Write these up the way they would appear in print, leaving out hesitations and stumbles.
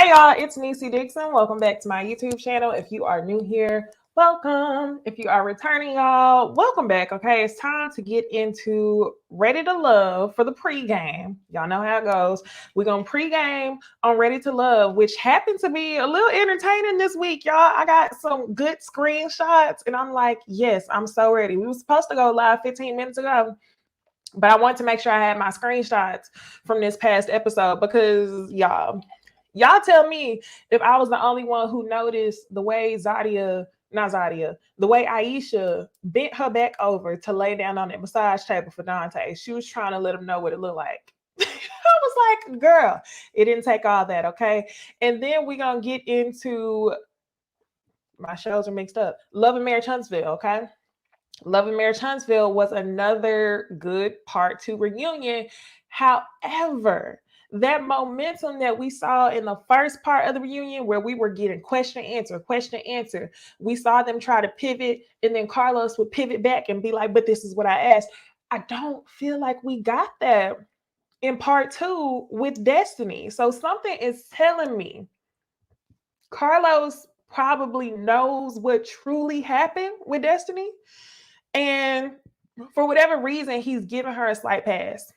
Hey y'all, it's Necey Dixon. Welcome back to my YouTube channel. If you are new here, welcome. If you are returning, y'all, welcome back. Okay, it's time to get into Ready to Love for the pregame. Y'all know how it goes. We're gonna pregame on Ready to Love, which happened to be a little entertaining this week, y'all. I got some good screenshots, and I'm like, yes, I'm so ready. We were supposed to go live 15 minutes ago, but I wanted to make sure I had my screenshots from this past episode because y'all tell me if I was the only one who noticed the way the way Aisha bent her back over to lay down on that massage table for Dante. She was trying to let him know what it looked like. I was like, girl, it didn't take all that, okay? And then we're going to get into, my shows are mixed up, Love and Marriage Huntsville, okay? Love and Marriage Huntsville was another good part 2 reunion. However, that momentum that we saw in the first part of the reunion where we were getting question, answer, we saw them try to pivot, and then Carlos would pivot back and be like, but this is what I asked. I don't feel like we got that in part 2 with Destiny. So something is telling me Carlos probably knows what truly happened with Destiny. And for whatever reason, he's giving her a slight pass.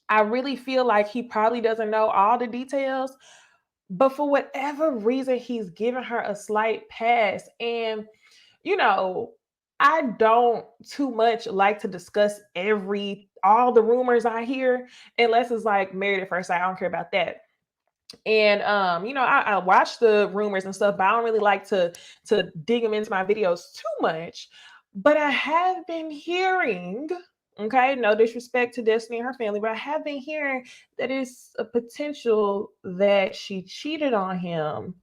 I really feel like he probably doesn't know all the details, but for whatever reason, he's giving her a slight pass. And, I don't too much like to discuss all the rumors I hear, unless it's like Married at First Sight. I don't care about that. And I watch the rumors and stuff, but I don't really like to dig them into my videos too much. But I have been hearing, okay, no disrespect to Destiny and her family, but I have been hearing that it's a potential that she cheated on him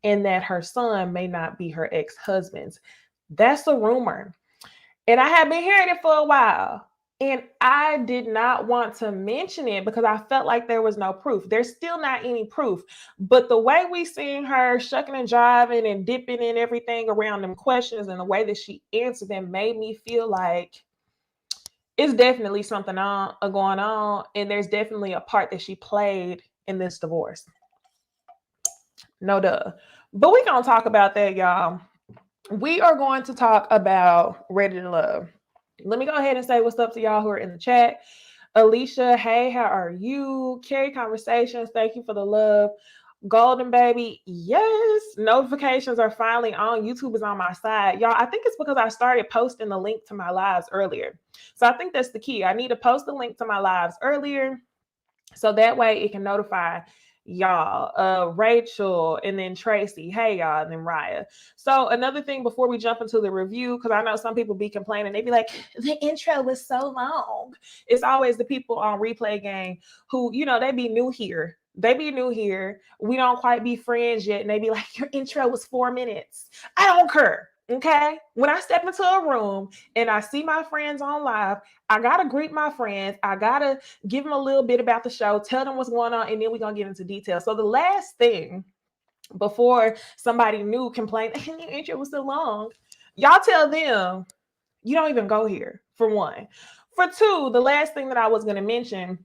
and that her son may not be her ex-husband's. That's a rumor. And I have been hearing it for a while. And I did not want to mention it because I felt like there was no proof. There's still not any proof. But the way we seen her shucking and jiving and dipping in everything around them questions and the way that she answered them made me feel like it's definitely something going on. And there's definitely a part that she played in this divorce. No duh. But we're going to talk about that, y'all. We are going to talk about Ready to Love. Let me go ahead and say what's up to y'all who are in the chat. Alicia, hey, how are you? Carrie Conversations, thank you for the love. Golden Baby, yes. Notifications are finally on. YouTube is on my side. Y'all, I think it's because I started posting the link to my lives earlier. So I think that's the key. I need to post the link to my lives earlier so that way it can notify y'all, Rachel, and then Tracy, hey y'all, and then Raya. So another thing before we jump into the review, because I know some people be complaining, they be like, the intro was so long. It's always the people on Replay Gang who, they be new here. We don't quite be friends yet. And they be like, your intro was 4 minutes. I don't care. Okay. When I step into a room and I see my friends on live, I got to greet my friends. I got to give them a little bit about the show, tell them what's going on, and then we're going to get into details. So the last thing before somebody new complained, your intro was so long, y'all tell them you don't even go here, for one. For two, the last thing that I was going to mention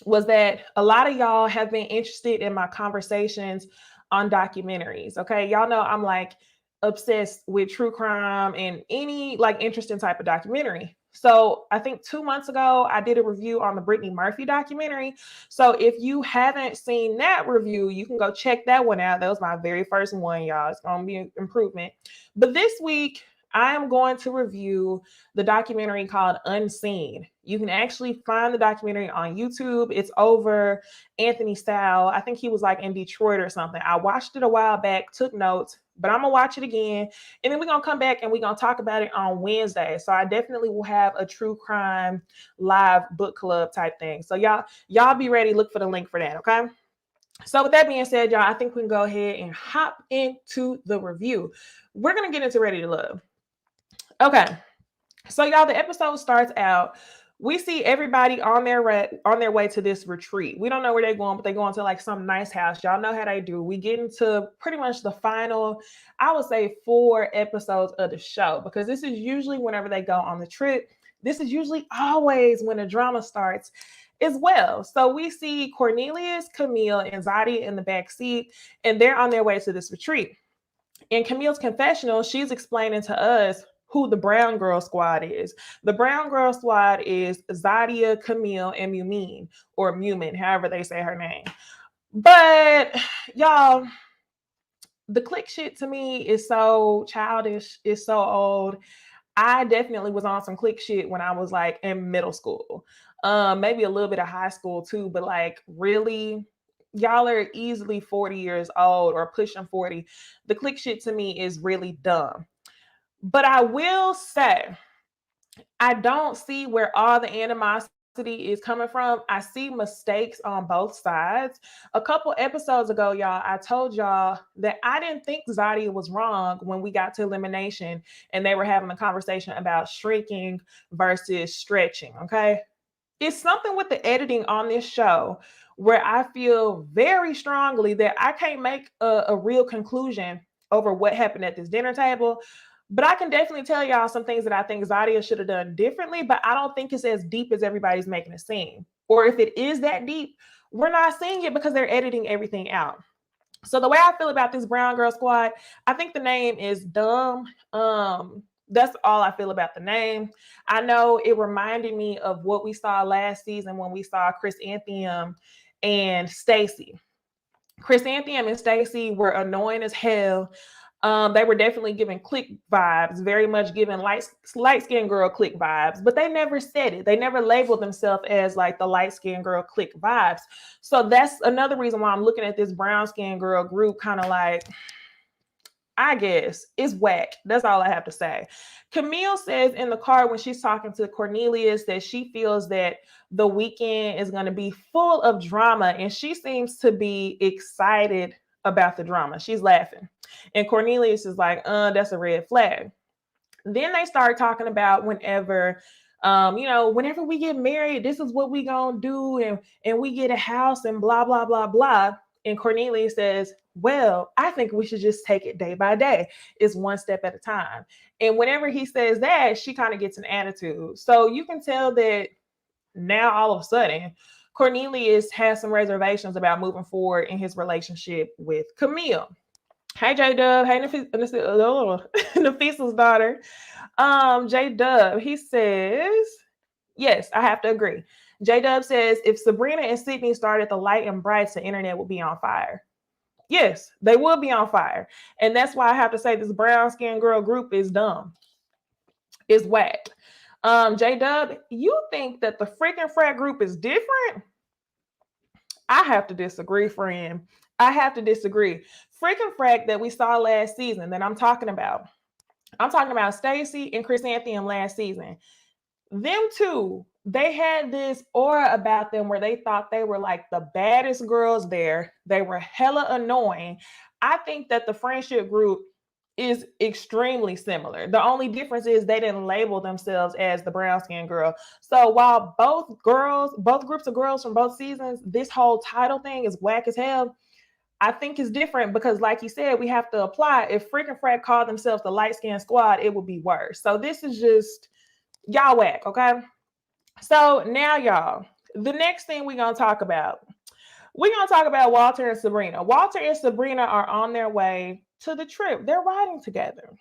was that a lot of y'all have been interested in my conversations on documentaries. Okay. Y'all know I'm like obsessed with true crime and any like interesting type of documentary. So I think 2 months ago, I did a review on the Brittany Murphy documentary. So if you haven't seen that review, you can go check that one out. That was my very first one, y'all. It's going to be an improvement. But this week, I am going to review the documentary called Unseen. You can actually find the documentary on YouTube. It's over Anthony Style. I think he was like in Detroit or something. I watched it a while back, took notes, but I'm going to watch it again. And then we're going to come back and we're going to talk about it on Wednesday. So I definitely will have a true crime live book club type thing. So y'all be ready. Look for the link for that. Okay. So with that being said, y'all, I think we can go ahead and hop into the review. We're going to get into Ready to Love. Okay, so y'all, the episode starts out. We see everybody on their way to this retreat. We don't know where they're going, but they're going to like some nice house. Y'all know how they do. We get into pretty much the final, I would say 4 episodes of the show, because this is usually whenever they go on the trip. This is usually always when the drama starts. as well. So we see Cornelius, Camille, and Zadi in the back seat, and they're on their way to this retreat. In Camille's confessional, she's explaining to us who the Brown Girl Squad is. The Brown Girl Squad is Zadia, Camille, and Mumin, or Mumin, however they say her name. But y'all, the click shit to me is so childish. It's so old. I definitely was on some click shit when I was like in middle school. Maybe a little bit of high school too, but like really, y'all are easily 40 years old or pushing 40. The click shit to me is really dumb. But I will say, I don't see where all the animosity is coming from. I see mistakes on both sides. A couple episodes ago, y'all, I told y'all that I didn't think Zadia was wrong when we got to elimination and they were having a conversation about shrinking versus stretching. Okay. It's something with the editing on this show where I feel very strongly that I can't make a real conclusion over what happened at this dinner table. But I can definitely tell y'all some things that I think Zadia should have done differently, but I don't think it's as deep as everybody's making it seem. Or if it is that deep, we're not seeing it because they're editing everything out. So the way I feel about this Brown Girl Squad, I think the name is dumb. That's all I feel about the name. I know it reminded me of what we saw last season when we saw Chris Anthem and Stacey. Chris Anthem and Stacey were annoying as hell. They were definitely giving click vibes, very much giving light-skinned girl click vibes, but they never said it. They never labeled themselves as like the light-skinned girl click vibes. So that's another reason why I'm looking at this brown-skinned girl group kind of like, I guess it's whack. That's all I have to say. Camille says in the car when she's talking to Cornelius that she feels that the weekend is going to be full of drama, and she seems to be excited about the drama. She's laughing. And Cornelius is like, that's a red flag. Then they start talking about whenever we get married, this is what we gonna do, and we get a house and blah, blah, blah, blah. And Cornelius says, well, I think we should just take it day by day. It's one step at a time. And whenever he says that, she kind of gets an attitude. So you can tell that now all of a sudden, Cornelius has some reservations about moving forward in his relationship with Camille. Hey, J-Dub. Hey, Nafisa's daughter. J-Dub, he says, yes, I have to agree. J-Dub says, if Sabrina and Sydney started the light and brights, the internet would be on fire. Yes, they would be on fire. And that's why I have to say this brown-skinned girl group is dumb. It's whack. J-Dub, you think that the freaking frat group is different? I have to disagree, friend. I have to disagree. Freaking frat that we saw last season that I'm talking about Stacey and Chris Anthem last season. Them two, they had this aura about them where they thought they were like the baddest girls there. They were hella annoying. I think that the friendship group is extremely similar. The only difference is they didn't label themselves as the brown skin girl. So while both groups of girls from both seasons, this whole title thing is whack as hell, I think it's different because, like you said, we have to apply. If freaking frat called themselves the light skin squad, it would be worse. So this is just y'all whack, okay? So now, y'all, the next thing we're going to talk about, Walter and Sabrina. Walter and Sabrina are on their way to the trip. They're riding together.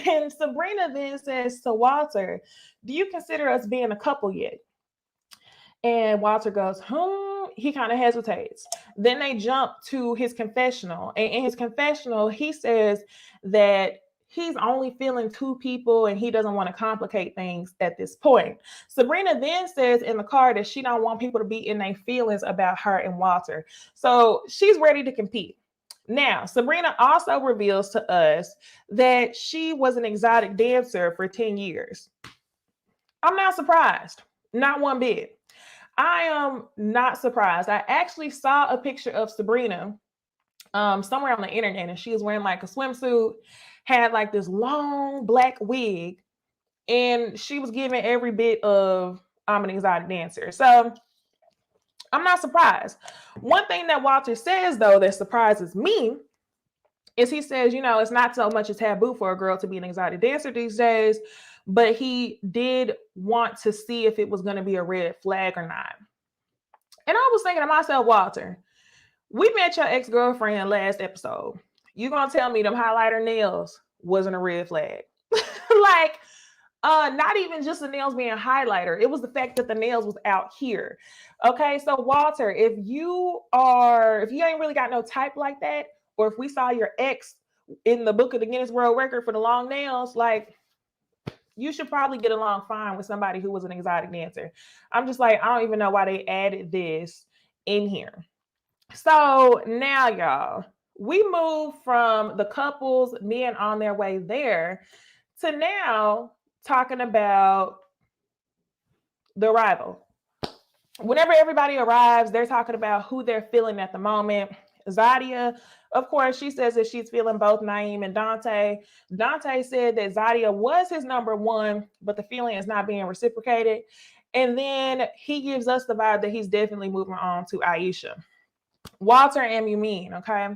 And Sabrina then says to Walter, do you consider us being a couple yet? And Walter goes, he kind of hesitates. Then they jump to his confessional. And in his confessional, he says that he's only feeling two people and he doesn't want to complicate things at this point. Sabrina then says in the car that she don't want people to be in their feelings about her and Walter. So she's ready to compete. Now, Sabrina also reveals to us that she was an exotic dancer for 10 years. I'm not surprised. Not one bit. I am not surprised. I actually saw a picture of Sabrina somewhere on the internet, and she was wearing like a swimsuit, had like this long black wig, and she was giving every bit of I'm an exotic dancer. So I'm not surprised. One thing that Walter says, though, that surprises me is he says, it's not so much a taboo for a girl to be an exotic dancer these days, but he did want to see if it was going to be a red flag or not. And I was thinking to myself, Walter, we met your ex-girlfriend last episode. You gonna tell me them highlighter nails wasn't a red flag? Like, not even just the nails being highlighter. It was the fact that the nails was out here. Okay, so Walter, if you ain't really got no type like that, or if we saw your ex in the book of the Guinness World Record for the long nails, like, you should probably get along fine with somebody who was an exotic dancer. I'm just like, I don't even know why they added this in here. So now, y'all, we move from the couples being on their way there to now talking about the arrival. Whenever everybody arrives, they're talking about who they're feeling at the moment. Zadia, of course, she says that she's feeling both Naeem and Dante. Dante said that Zadia was his number one, but the feeling is not being reciprocated. And then he gives us the vibe that he's definitely moving on to Aisha. Walter and Mumin, okay?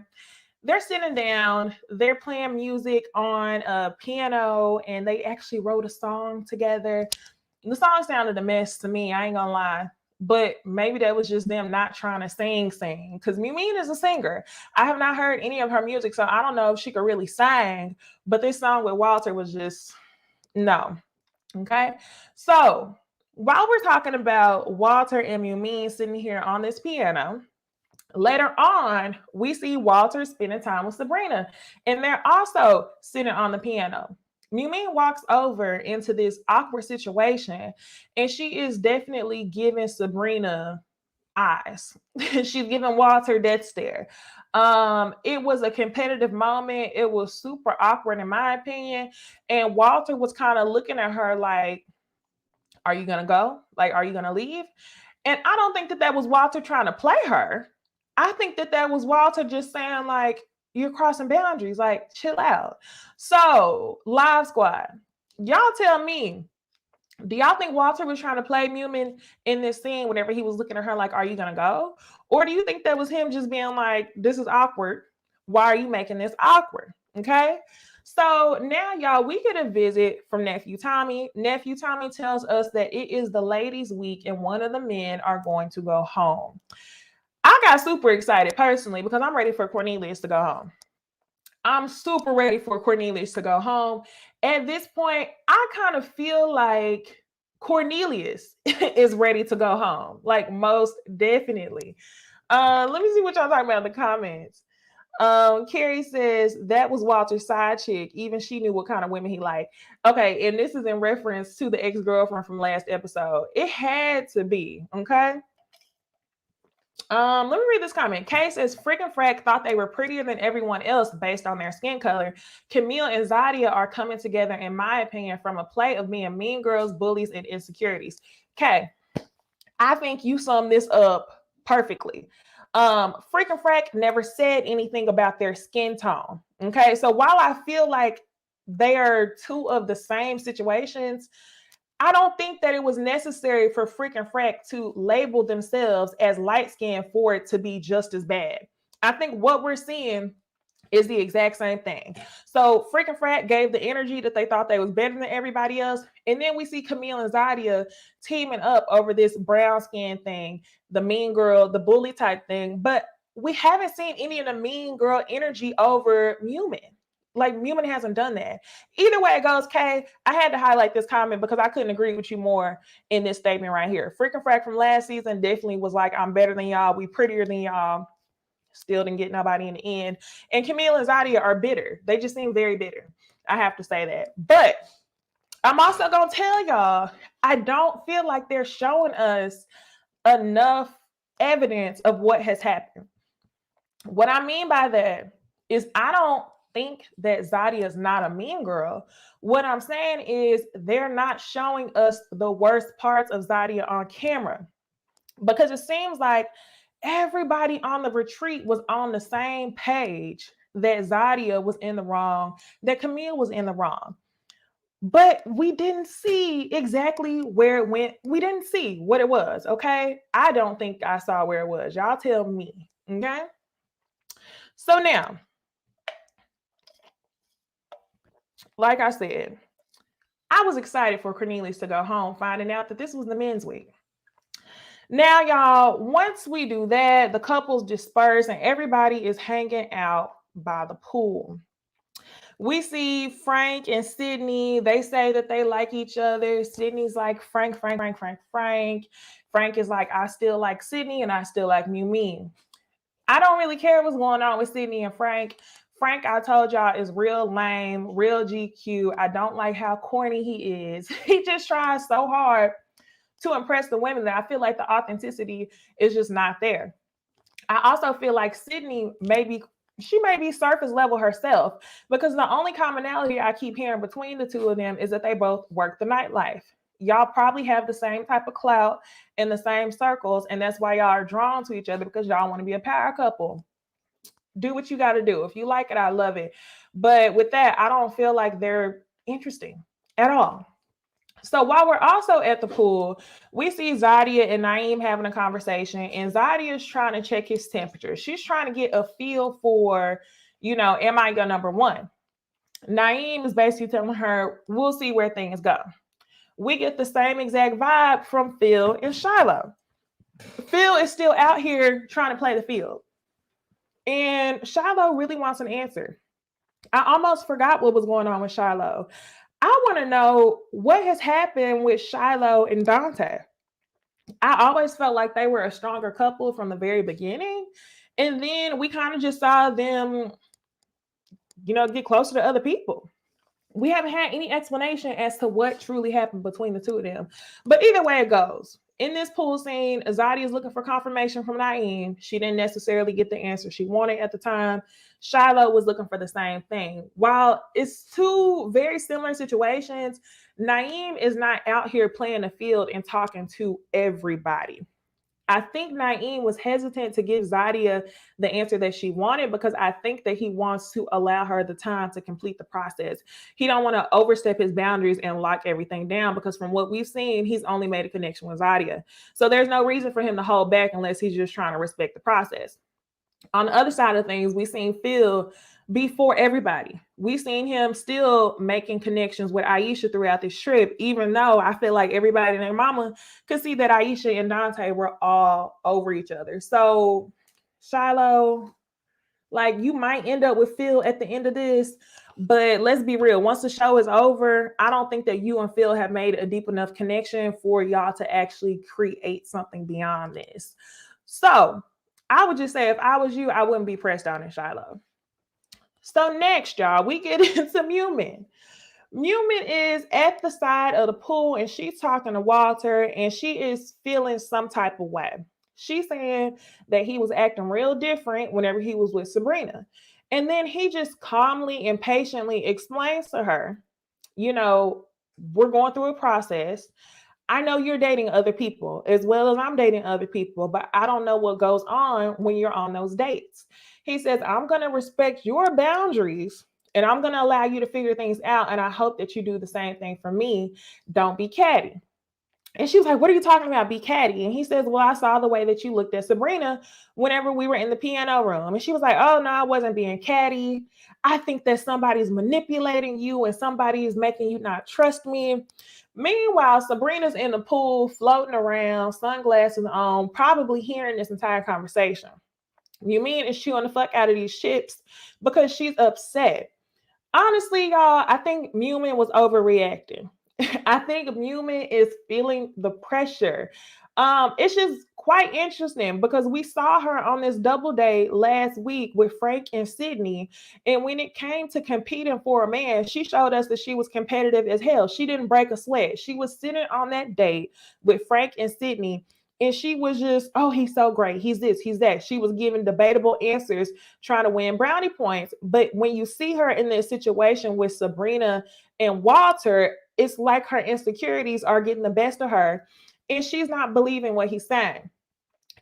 They're sitting down, they're playing music on a piano, and they actually wrote a song together. The song sounded a mess to me, I ain't gonna lie. But maybe that was just them not trying to sing. Because Mumin is a singer. I have not heard any of her music, so I don't know if she could really sing. But this song with Walter was just no. Okay. So while we're talking about Walter and Mumin sitting here on this piano, later on, we see Walter spending time with Sabrina, and they're also sitting on the piano. Mumin walks over into this awkward situation, and she is definitely giving Sabrina eyes. She's giving Walter death stare. It was a competitive moment. It was super awkward, in my opinion. And Walter was kind of looking at her like, "Are you gonna go? Like, are you gonna leave?" And I don't think that that was Walter trying to play her. I think that that was Walter just saying, like, you're crossing boundaries, like, chill out. So, Live Squad, y'all tell me, do y'all think Walter was trying to play Mumin in this scene whenever he was looking at her like, are you going to go? Or do you think that was him just being like, this is awkward. Why are you making this awkward? Okay. So now, y'all, we get a visit from Nephew Tommy. Nephew Tommy tells us that it is the ladies' week and one of the men are going to go home. I got super excited personally because I'm ready for Cornelius to go home. I'm super ready for Cornelius to go home. At this point, I kind of feel like Cornelius is ready to go home, like most definitely. Let me see what y'all talking about in the comments. Carrie says that was Walter's side chick. Even she knew what kind of women he liked. Okay, and this is in reference to the ex-girlfriend from last episode. It had to be, okay? Let me read this comment. Kay says, freaking frack thought they were prettier than everyone else based on their skin color. Camille and Zadia are coming together, in my opinion, from a play of being mean girls, bullies, and insecurities. Kay, I think you summed this up perfectly. Freaking frack never said anything about their skin tone. Okay, so while I feel like they are two of the same situations, I don't think that it was necessary for freaking frack to label themselves as light skinned for it to be just as bad. I think what we're seeing is the exact same thing. So freaking frack gave the energy that they thought they was better than everybody else. And then we see Camille and Zadia teaming up over this brown skin thing, the mean girl, the bully type thing. But we haven't seen any of the mean girl energy over Mumin. Like Mumin hasn't done that. Either way it goes, Kay, I had to highlight this comment because I couldn't agree with you more in this statement right here. Freaking frack from last season definitely was like, I'm better than y'all. We prettier than y'all. Still didn't get nobody in the end. And Camille and Zadia are bitter. They just seem very bitter. I have to say that. But I'm also going to tell y'all, I don't feel like they're showing us enough evidence of what has happened. What I mean by that is I don't think that Zadia is not a mean girl. What I'm saying is they're not showing us the worst parts of Zadia on camera because it seems like everybody on the retreat was on the same page that Zadia was in the wrong, that Camille was in the wrong. But we didn't see exactly where it went. We didn't see what it was, okay? I don't think I saw where it was. Y'all tell me, okay? So now, like I said, I was excited for Cornelius to go home, finding out that this was the men's week. Now, y'all, once we do that, the couples disperse and everybody is hanging out by the pool. We see Frank and Sydney. They say that they like each other. Sydney's like, Frank, Frank, Frank, Frank, Frank. Frank is like, I still like Sydney and I still like Mew Me. I don't really care what's going on with Sydney and Frank. Frank, I told y'all, is real lame, real GQ. I don't like how corny he is. He just tries so hard to impress the women that I feel like the authenticity is just not there. I also feel like Sydney she may be surface level herself, because the only commonality I keep hearing between the two of them is that they both work the nightlife. Y'all probably have the same type of clout in the same circles, and that's why y'all are drawn to each other, because y'all want to be a power couple. Do what you got to do. If you like it, I love it. But with that, I don't feel like they're interesting at all. So while we're also at the pool, we see Zadia and Naeem having a conversation, and Zadia is trying to check his temperature. She's trying to get a feel for, am I your number one? Naeem is basically telling her, we'll see where things go. We get the same exact vibe from Phil and Shiloh. Phil is still out here trying to play the field, and Shiloh really wants an answer. I almost forgot what was going on with Shiloh. I want to know what has happened with Shiloh and Dante. I always felt like they were a stronger couple from the very beginning. And then we kind of just saw them, get closer to other people. We haven't had any explanation as to what truly happened between the two of them. But either way it goes, in this pool scene, Azadi is looking for confirmation from Naeem. She didn't necessarily get the answer she wanted at the time. Shiloh was looking for the same thing. While it's two very similar situations, Naeem is not out here playing the field and talking to everybody. I think Naeem was hesitant to give Zadia the answer that she wanted, because I think that he wants to allow her the time to complete the process. He don't want to overstep his boundaries and lock everything down, because from what we've seen, he's only made a connection with Zadia. So there's no reason for him to hold back unless he's just trying to respect the process. On the other side of things, we've seen Phil before everybody. We've seen him still making connections with Aisha throughout this trip, even though I feel like everybody and their mama could see that Aisha and Dante were all over each other. So, Shiloh, like, you might end up with Phil at the end of this, but let's be real. Once the show is over, I don't think that you and Phil have made a deep enough connection for y'all to actually create something beyond this. So, I would just say, if I was you, I wouldn't be pressed on in Shiloh. So next, y'all, we get into Mumin. Mumin is at the side of the pool, and she's talking to Walter, and she is feeling some type of way. She's saying that he was acting real different whenever he was with Sabrina. And then he just calmly and patiently explains to her, we're going through a process. I know you're dating other people as well as I'm dating other people, but I don't know what goes on when you're on those dates. He says, I'm going to respect your boundaries and I'm going to allow you to figure things out. And I hope that you do the same thing for me. Don't be catty. And she was like, what are you talking about? Be catty. And he says, well, I saw the way that you looked at Sabrina whenever we were in the piano room. And she was like, oh, no, I wasn't being catty. I think that somebody's manipulating you and somebody is making you not trust me. Meanwhile, Sabrina's in the pool, floating around, sunglasses on, probably hearing this entire conversation. Yumin is chewing the fuck out of these chips because she's upset. Honestly, y'all, I think Mumin was overreacting. I think Mumin is feeling the pressure. It's just quite interesting because we saw her on this double date last week with Frank and Sydney. And when it came to competing for a man, she showed us that she was competitive as hell. She didn't break a sweat. She was sitting on that date with Frank and Sydney. And she was just, oh, he's so great. He's this, he's that. She was giving debatable answers, trying to win brownie points. But when you see her in this situation with Sabrina and Walter, it's like her insecurities are getting the best of her. And she's not believing what he's saying.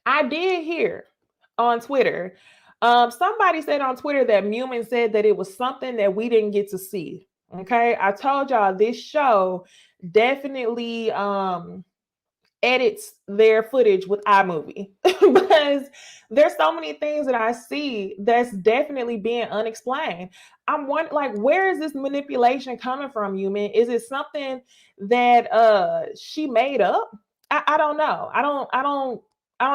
I did hear on Twitter, somebody said on Twitter that Mumin said that it was something that we didn't get to see. Okay. I told y'all this show definitely, edits their footage with iMovie because there's so many things that I see that's definitely being unexplained. I'm wondering, like, where is this manipulation coming from, Yumin? Is it something that she made up? I don't know. I don't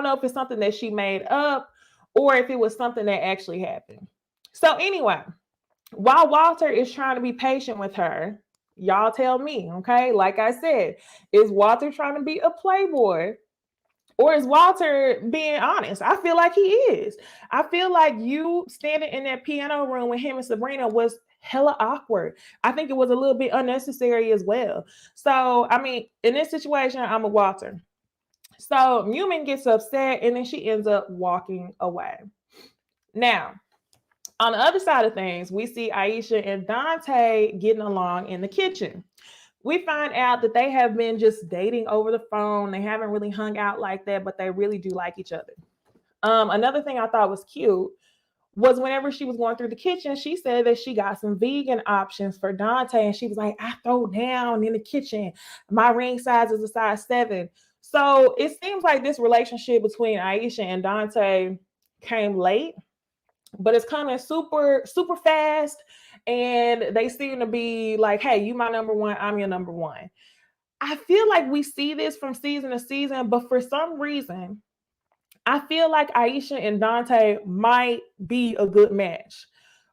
know if it's something that she made up or if it was something that actually happened. So anyway, while Walter is trying to be patient with her, y'all tell me, okay? Like I said, is Walter trying to be a playboy or is Walter being honest? I feel like he is. I feel like you standing in that piano room with him and Sabrina was hella awkward. I think it was a little bit unnecessary as well. So, I mean, in this situation, I'm a Walter. So, Newman gets upset and then she ends up walking away. Now, on the other side of things, we see Aisha and Dante getting along in the kitchen. We find out that they have been just dating over the phone. They haven't really hung out like that, but they really do like each other. Another thing I thought was cute was whenever she was going through the kitchen, she said that she got some vegan options for Dante. And she was like, I throw down in the kitchen. My ring size is a size 7. So it seems like this relationship between Aisha and Dante came late, but it's coming super, super fast. And they seem to be like, hey, you my number one, I'm your number one. I feel like we see this from season to season, but for some reason, I feel like Aisha and Dante might be a good match.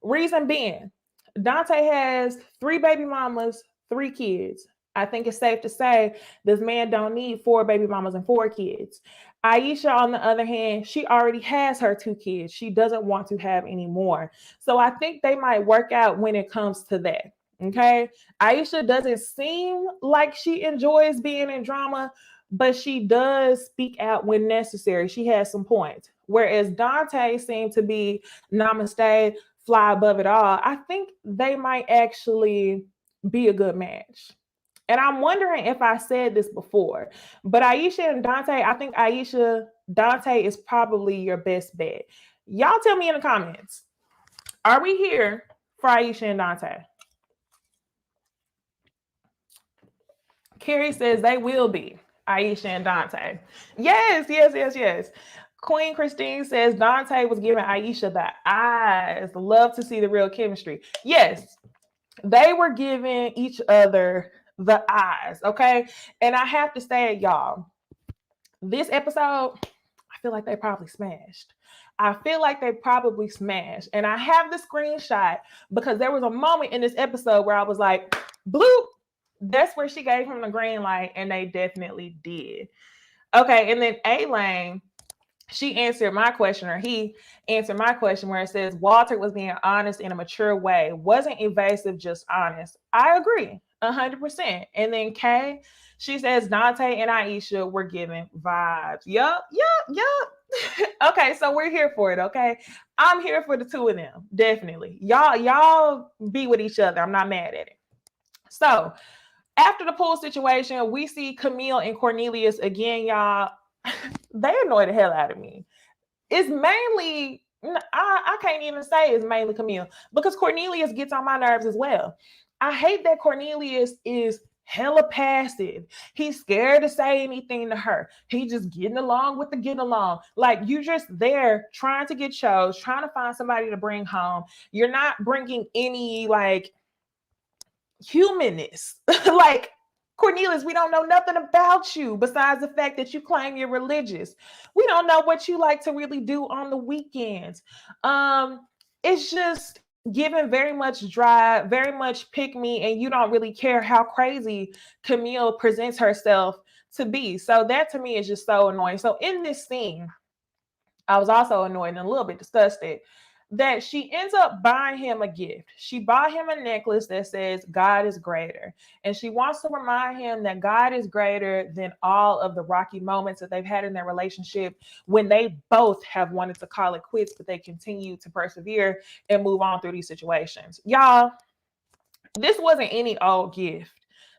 Reason being, Dante has 3 baby mamas, 3 kids. I think it's safe to say this man don't need 4 baby mamas and 4 kids. Aisha, on the other hand, she already has her 2 kids. She doesn't want to have any more. So I think they might work out when it comes to that. Okay. Aisha doesn't seem like she enjoys being in drama, but she does speak out when necessary. She has some points. Whereas Dante seemed to be namaste, fly above it all. I think they might actually be a good match. And I'm wondering if I said this before, but Aisha and Dante, I think Aisha, Dante is probably your best bet. Y'all tell me in the comments, are we here for Aisha and Dante? Carrie says they will be. Aisha and Dante. Yes, yes, yes, yes. Queen Christine says Dante was giving Aisha the eyes. Love to see the real chemistry. Yes, they were giving each other the eyes. Okay. And I have to say, y'all, this episode, I feel like they probably smashed. I feel like they probably smashed. And I have the screenshot because there was a moment in this episode where I was like, bloop. That's where she gave him the green light, and they definitely did. Okay, and then A-Lane, she answered my question, or he answered my question where it says Walter was being honest in a mature way. Wasn't evasive, just honest. I agree, 100%. And then Kay, she says Dante and Aisha were giving vibes. Yup. Okay, so we're here for it, okay? I'm here for the 2 of them, definitely. Y'all be with each other. I'm not mad at it. So, after the pool situation, we see Camille and Cornelius again, y'all. They annoy the hell out of me. It's mainly, I can't even say it's mainly Camille because Cornelius gets on my nerves as well. I hate that Cornelius is hella passive. He's scared to say anything to her. He just getting along with the getting along. Like you just there trying to get shows, trying to find somebody to bring home. You're not bringing any like humanness. Like Cornelius, we don't know nothing about you besides the fact that you claim you're religious. We don't know what you like to really do on the weekends. It's just given very much dry, very much pick me, and you don't really care how crazy Camille presents herself to be. So that to me is just so annoying. So in this scene, I was also annoyed and a little bit disgusted that she ends up buying him a gift. She bought him a necklace that says God is greater. And she wants to remind him that God is greater than all of the rocky moments that they've had in their relationship when they both have wanted to call it quits, but they continue to persevere and move on through these situations. Y'all, this wasn't any old gift.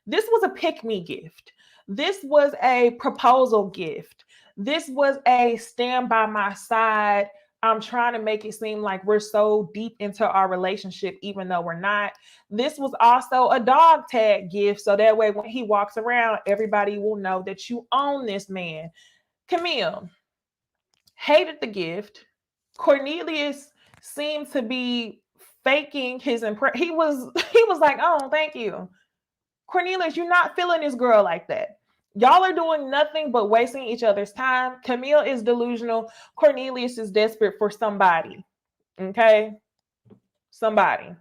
This was a pick-me gift. This was a proposal gift. This was a stand by my side. I'm trying to make it seem like we're so deep into our relationship, even though we're not. This was also a dog tag gift. So that way, when he walks around, everybody will know that you own this man. Camille hated the gift. Cornelius seemed to be faking his impression. He was like, oh, thank you. Cornelius, you're not feeling this girl like that. Y'all are doing nothing but wasting each other's time. Camille is delusional. Cornelius is desperate for somebody. Okay? Somebody.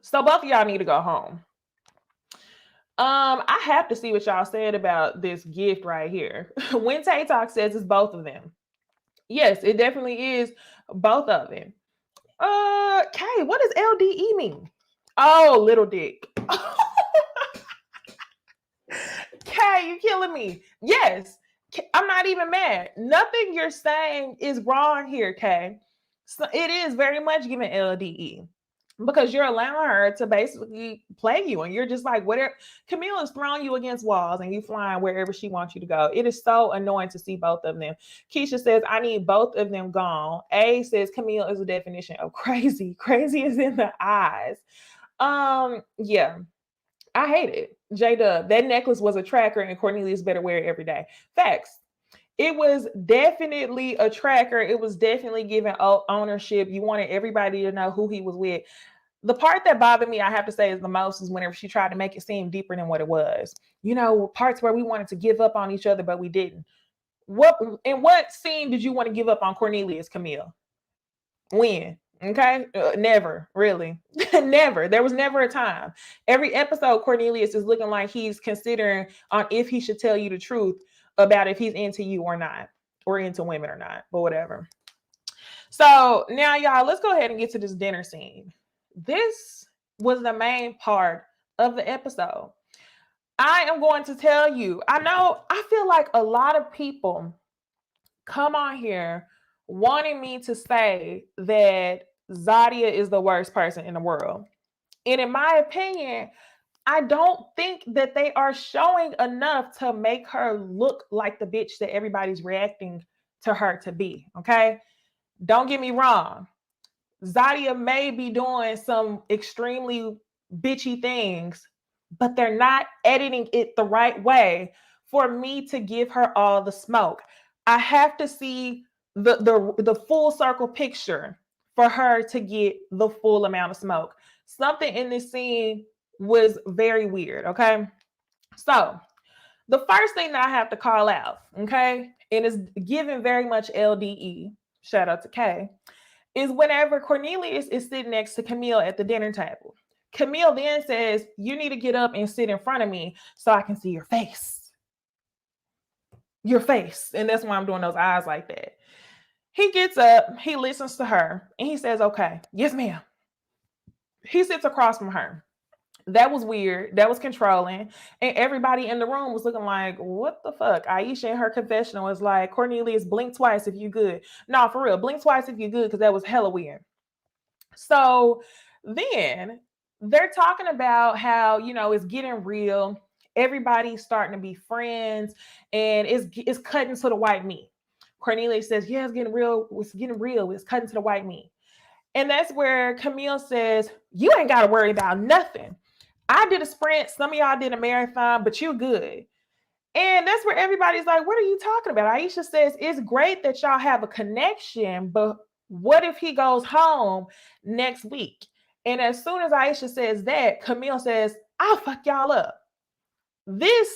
So both of y'all need to go home. I have to see what y'all said about this gift right here. When Tay Talk says it's both of them. Yes, it definitely is both of them. Kay, what does LDE mean? Oh, little dick. Kay, you killing me. Yes, I'm not even mad. Nothing you're saying is wrong here, Kay. So it is very much giving LDE. Because you're allowing her to basically play you, and you're just like, whatever. Camille is throwing you against walls and you flying wherever she wants you to go. It is so annoying to see both of them. Keisha says, I need both of them gone. A says Camille is a definition of crazy. Crazy is in the eyes. Yeah, I hate it. J-Dub, that necklace was a tracker and Cornelius better wear it every day. Facts. It was definitely a tracker. It was definitely giving ownership. You wanted everybody to know who he was with. The part that bothered me, I have to say, is the most is whenever she tried to make it seem deeper than what it was. You know, parts where we wanted to give up on each other, but we didn't. In what scene did you want to give up on Cornelius, Camille? When? Okay, never, really. Never. There was never a time. Every episode, Cornelius is looking like he's considering on if he should tell you the truth about if he's into you or not, or into women or not, but whatever. So now, y'all, let's go ahead and get to this dinner scene. This was the main part of the episode. I am going to tell you, I feel like a lot of people come on here wanting me to say that Zadia is the worst person in the world. And in my opinion, I don't think that they are showing enough to make her look like the bitch that everybody's reacting to her to be. Okay. Don't get me wrong. Zadia may be doing some extremely bitchy things, but they're not editing it the right way for me to give her all the smoke. I have to see the full circle picture for her to get the full amount of smoke. Something in this scene was very weird, okay? So, the first thing that I have to call out, okay, and it's given very much LDE, shout out to Kay, is whenever Cornelius is sitting next to Camille at the dinner table. Camille then says, you need to get up and sit in front of me so I can see your face. Your face. And that's why I'm doing those eyes like that. He gets up, he listens to her, and he says, okay, yes, ma'am. He sits across from her. That was weird. That was controlling. And everybody in the room was looking like, what the fuck? Aisha in her confessional was like, Cornelius, blink twice if you good. No, for real, blink twice if you good, because that was hella weird. So then they're talking about how, you know, it's getting real. Everybody's starting to be friends, and it's cutting to the white meat. Cornelius says, yeah, it's getting real. It's getting real. It's cutting to the white meat. And that's where Camille says, you ain't got to worry about nothing. I did a sprint. Some of y'all did a marathon, but you're good. And that's where everybody's like, what are you talking about? Aisha says, it's great that y'all have a connection, but what if he goes home next week? And as soon as Aisha says that, Camille says, I'll fuck y'all up. This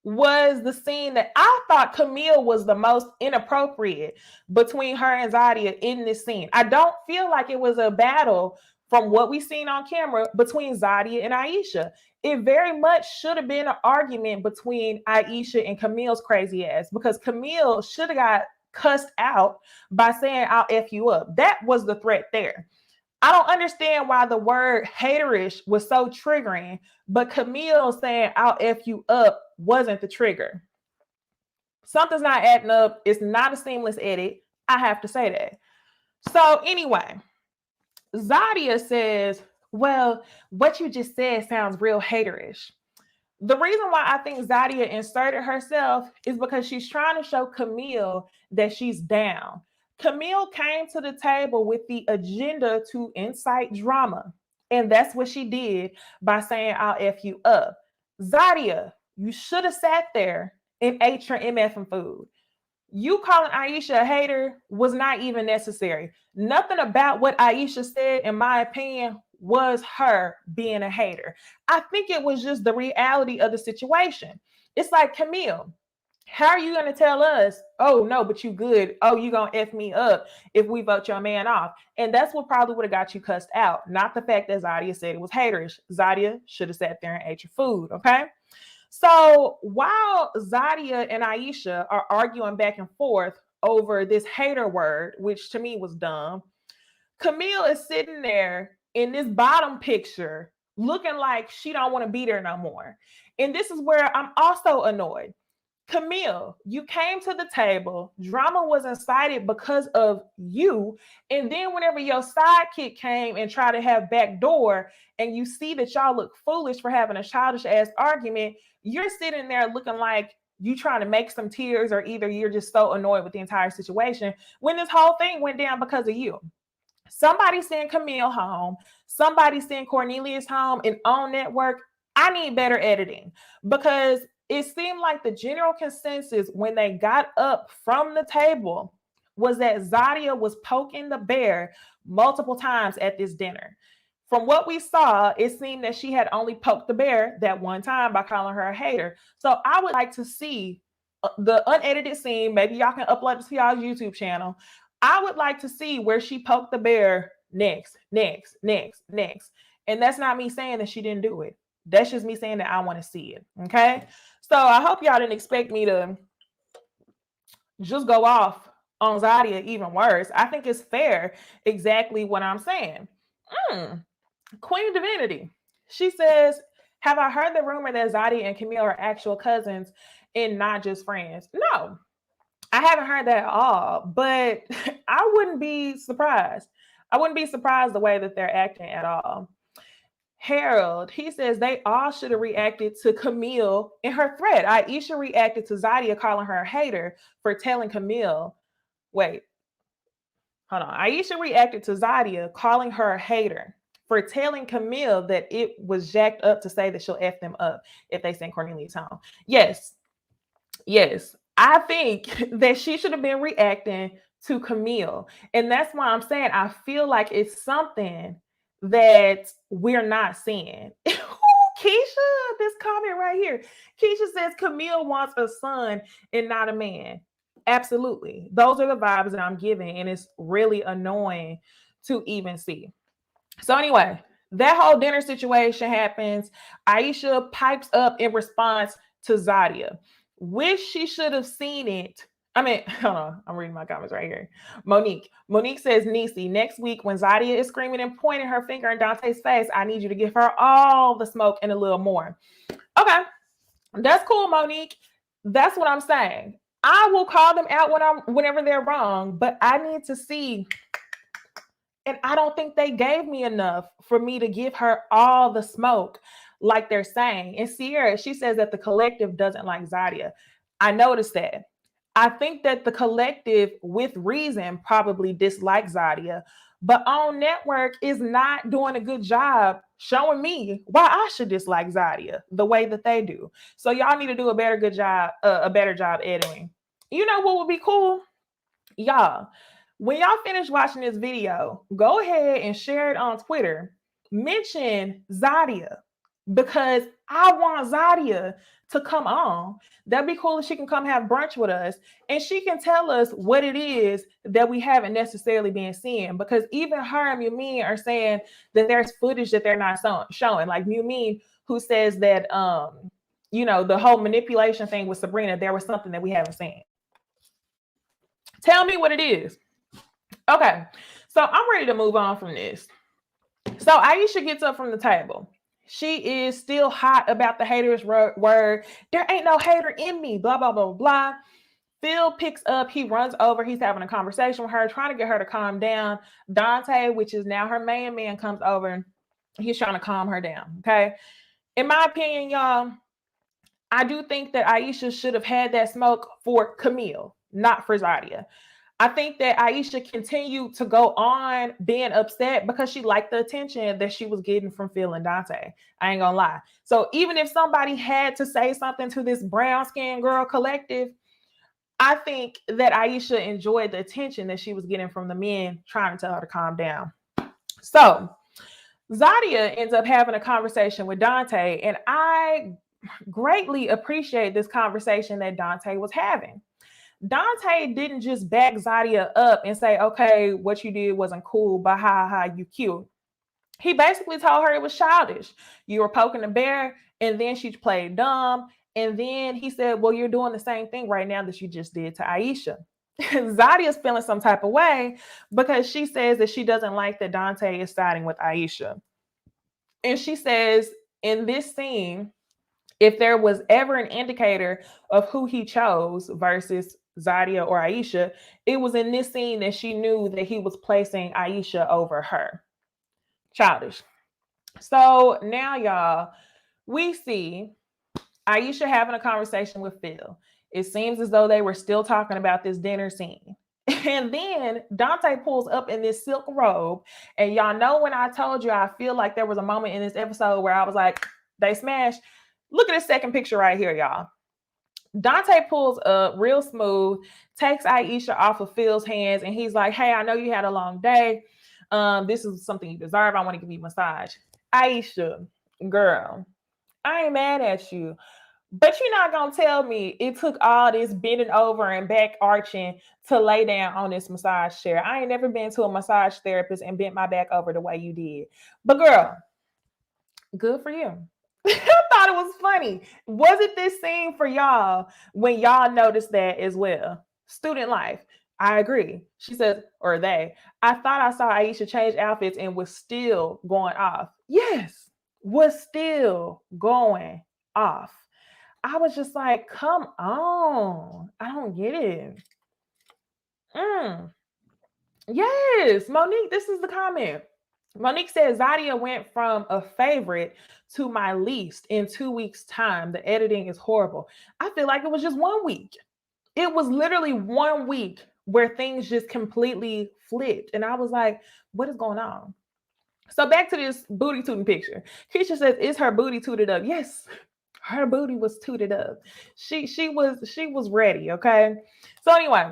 was the scene that I thought Camille was the most inappropriate between her and Zadia in this scene. I don't feel like it was a battle from what we've seen on camera between Zadia and Aisha. It very much should have been an argument between Aisha and Camille's crazy ass, because Camille should have got cussed out by saying, I'll F you up. That was the threat there. I don't understand why the word haterish was so triggering, but Camille saying I'll F you up wasn't the trigger. Something's not adding up. It's not a seamless edit. I have to say that. So anyway, Zadia says, well, what you just said sounds real haterish. The reason why I think Zadia inserted herself is because she's trying to show Camille that she's down. Camille came to the table with the agenda to incite drama. And that's what she did by saying, I'll F you up. Zadia, you should have sat there and ate your MF food. You calling Aisha a hater was not even necessary. Nothing about what Aisha said, in my opinion, was her being a hater. I think it was just the reality of the situation. It's like, Camille, how are you going to tell us, oh, no, but you good. Oh, you going to F me up if we vote your man off. And that's what probably would have got you cussed out. Not the fact that Zadia said it was haterish. Zadia should have sat there and ate your food. Okay. So while Zadia and Aisha are arguing back and forth over this hater word, which to me was dumb, Camille is sitting there in this bottom picture looking like she don't want to be there no more. And this is where I'm also annoyed. Camille, you came to the table, drama was incited because of you. And then whenever your sidekick came and tried to have backdoor, and you see that y'all look foolish for having a childish ass argument, you're sitting there looking like you trying to make some tears, or either you're just so annoyed with the entire situation when this whole thing went down because of you. Somebody send Camille home, somebody send Cornelius home, and on network, I need better editing, because it seemed like the general consensus when they got up from the table was that Zadia was poking the bear multiple times at this dinner. From what we saw, it seemed that she had only poked the bear that one time by calling her a hater. So I would like to see the unedited scene. Maybe y'all can upload it to y'all's YouTube channel. I would like to see where she poked the bear next. And that's not me saying that she didn't do it. That's just me saying that I want to see it. Okay. So I hope y'all didn't expect me to just go off on Zadia even worse. I think it's fair, exactly what I'm saying. Queen Divinity. She says, have I heard the rumor that Zadia and Camille are actual cousins and not just friends? No, I haven't heard that at all, but I wouldn't be surprised. I wouldn't be surprised the way that they're acting at all. Harold, he says they all should have reacted to Camille in her threat. Aisha reacted to Zadia calling her a hater for telling Camille. Wait, hold on. Aisha reacted to Zadia calling her a hater for telling Camille that it was jacked up to say that she'll F them up if they send Cornelius home. Yes. I think that she should have been reacting to Camille. And that's why I'm saying I feel like it's something that we're not seeing. Keisha, this comment right here. Keisha says Camille wants a son and not a man. Absolutely. Those are the vibes that I'm giving, and it's really annoying to even see. So anyway, that whole dinner situation happens. Aisha pipes up in response to Zadia. Wish she should have seen it. Hold on. I'm reading my comments right here. Monique says, Necey, next week when Zadia is screaming and pointing her finger in Dante's face, I need you to give her all the smoke and a little more. Okay. That's cool, Monique. That's what I'm saying. I will call them out whenever they're wrong, but I need to see. And I don't think they gave me enough for me to give her all the smoke like they're saying. And Sierra, she says that the collective doesn't like Zadia. I noticed that. I think that the collective, with reason, probably dislikes Zadia, but on network is not doing a good job showing me why I should dislike Zadia the way that they do. So y'all need to do a better job editing. You know what would be cool? Y'all, when y'all finish watching this video, go ahead and share it on Twitter. Mention Zadia, because I want Zadia to come on. That'd be cool if she can come have brunch with us and she can tell us what it is that we haven't necessarily been seeing. Because even her and Mumin are saying that there's footage that they're not showing. Like Mumin, who says that, the whole manipulation thing with Sabrina, there was something that we haven't seen. Tell me what it is. Okay, so I'm ready to move on from this. So Aisha gets up from the table. She is still hot about the hater's word. There ain't no hater in me, blah, blah, blah, blah. Phil picks up. He runs over. He's having a conversation with her, trying to get her to calm down. Dante, which is now her main man, comes over. He's trying to calm her down, okay? In my opinion, y'all, I do think that Aisha should have had that smoke for Camille, not for Zadia. I think that Aisha continued to go on being upset because she liked the attention that she was getting from Phil and Dante. I ain't gonna lie. So even if somebody had to say something to this brown skinned girl collective, I think that Aisha enjoyed the attention that she was getting from the men trying to tell her to calm down. So Zadia ends up having a conversation with Dante, and I greatly appreciate this conversation that Dante was having. Dante didn't just back Zadia up and say, okay, what you did wasn't cool, but you cute. He basically told her it was childish. You were poking the bear, and then she played dumb. And then he said, well, you're doing the same thing right now that you just did to Aisha. Zadia's feeling some type of way because she says that she doesn't like that Dante is siding with Aisha. And she says in this scene, if there was ever an indicator of who he chose versus Zadia or Aisha, it was in this scene that she knew that he was placing Aisha over her. Childish. So now, y'all, we see Aisha having a conversation with Phil. It seems as though they were still talking about this dinner scene. And then Dante pulls up in this silk robe. And y'all know when I told you, I feel like there was a moment in this episode where I was like, they smashed. Look at this second picture right here, y'all. Dante pulls up real smooth, takes Aisha off of Phil's hands, and he's like, hey, I know you had a long day. This is something you deserve. I want to give you a massage. Aisha, girl, I ain't mad at you. But you're not going to tell me it took all this bending over and back arching to lay down on this massage chair. I ain't never been to a massage therapist and bent my back over the way you did. But girl, good for you. I thought it was funny. Was it this scene for y'all when y'all noticed that as well? Student life. I agree. She says, or they, I thought I saw Aisha change outfits and was still going off. Yes, was still going off. I was just like, come on. I don't get it. Yes, Monique, this is the comment. Monique says Zadia went from a favorite to my least in 2 weeks' time. The editing is horrible. I feel like it was just 1 week. It was literally 1 week where things just completely flipped. And I was like, what is going on? So back to this booty tooting picture. Keisha says, is her booty tooted up? Yes, her booty was tooted up. She was ready, okay? So anyway,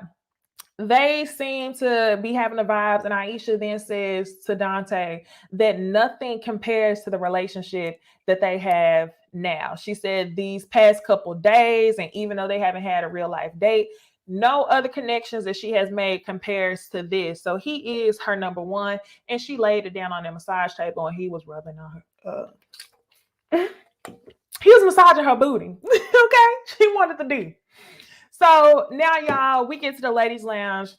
they seem to be having the vibes, and Aisha then says to Dante that nothing compares to the relationship that they have now. She said these past couple days, and even though they haven't had a real life date, no other connections that she has made compares to this. So he is her number one, and she laid it down on the massage table, and he was rubbing on her. He was massaging her booty. Okay, she wanted to do. So now, y'all, we get to the ladies' lounge.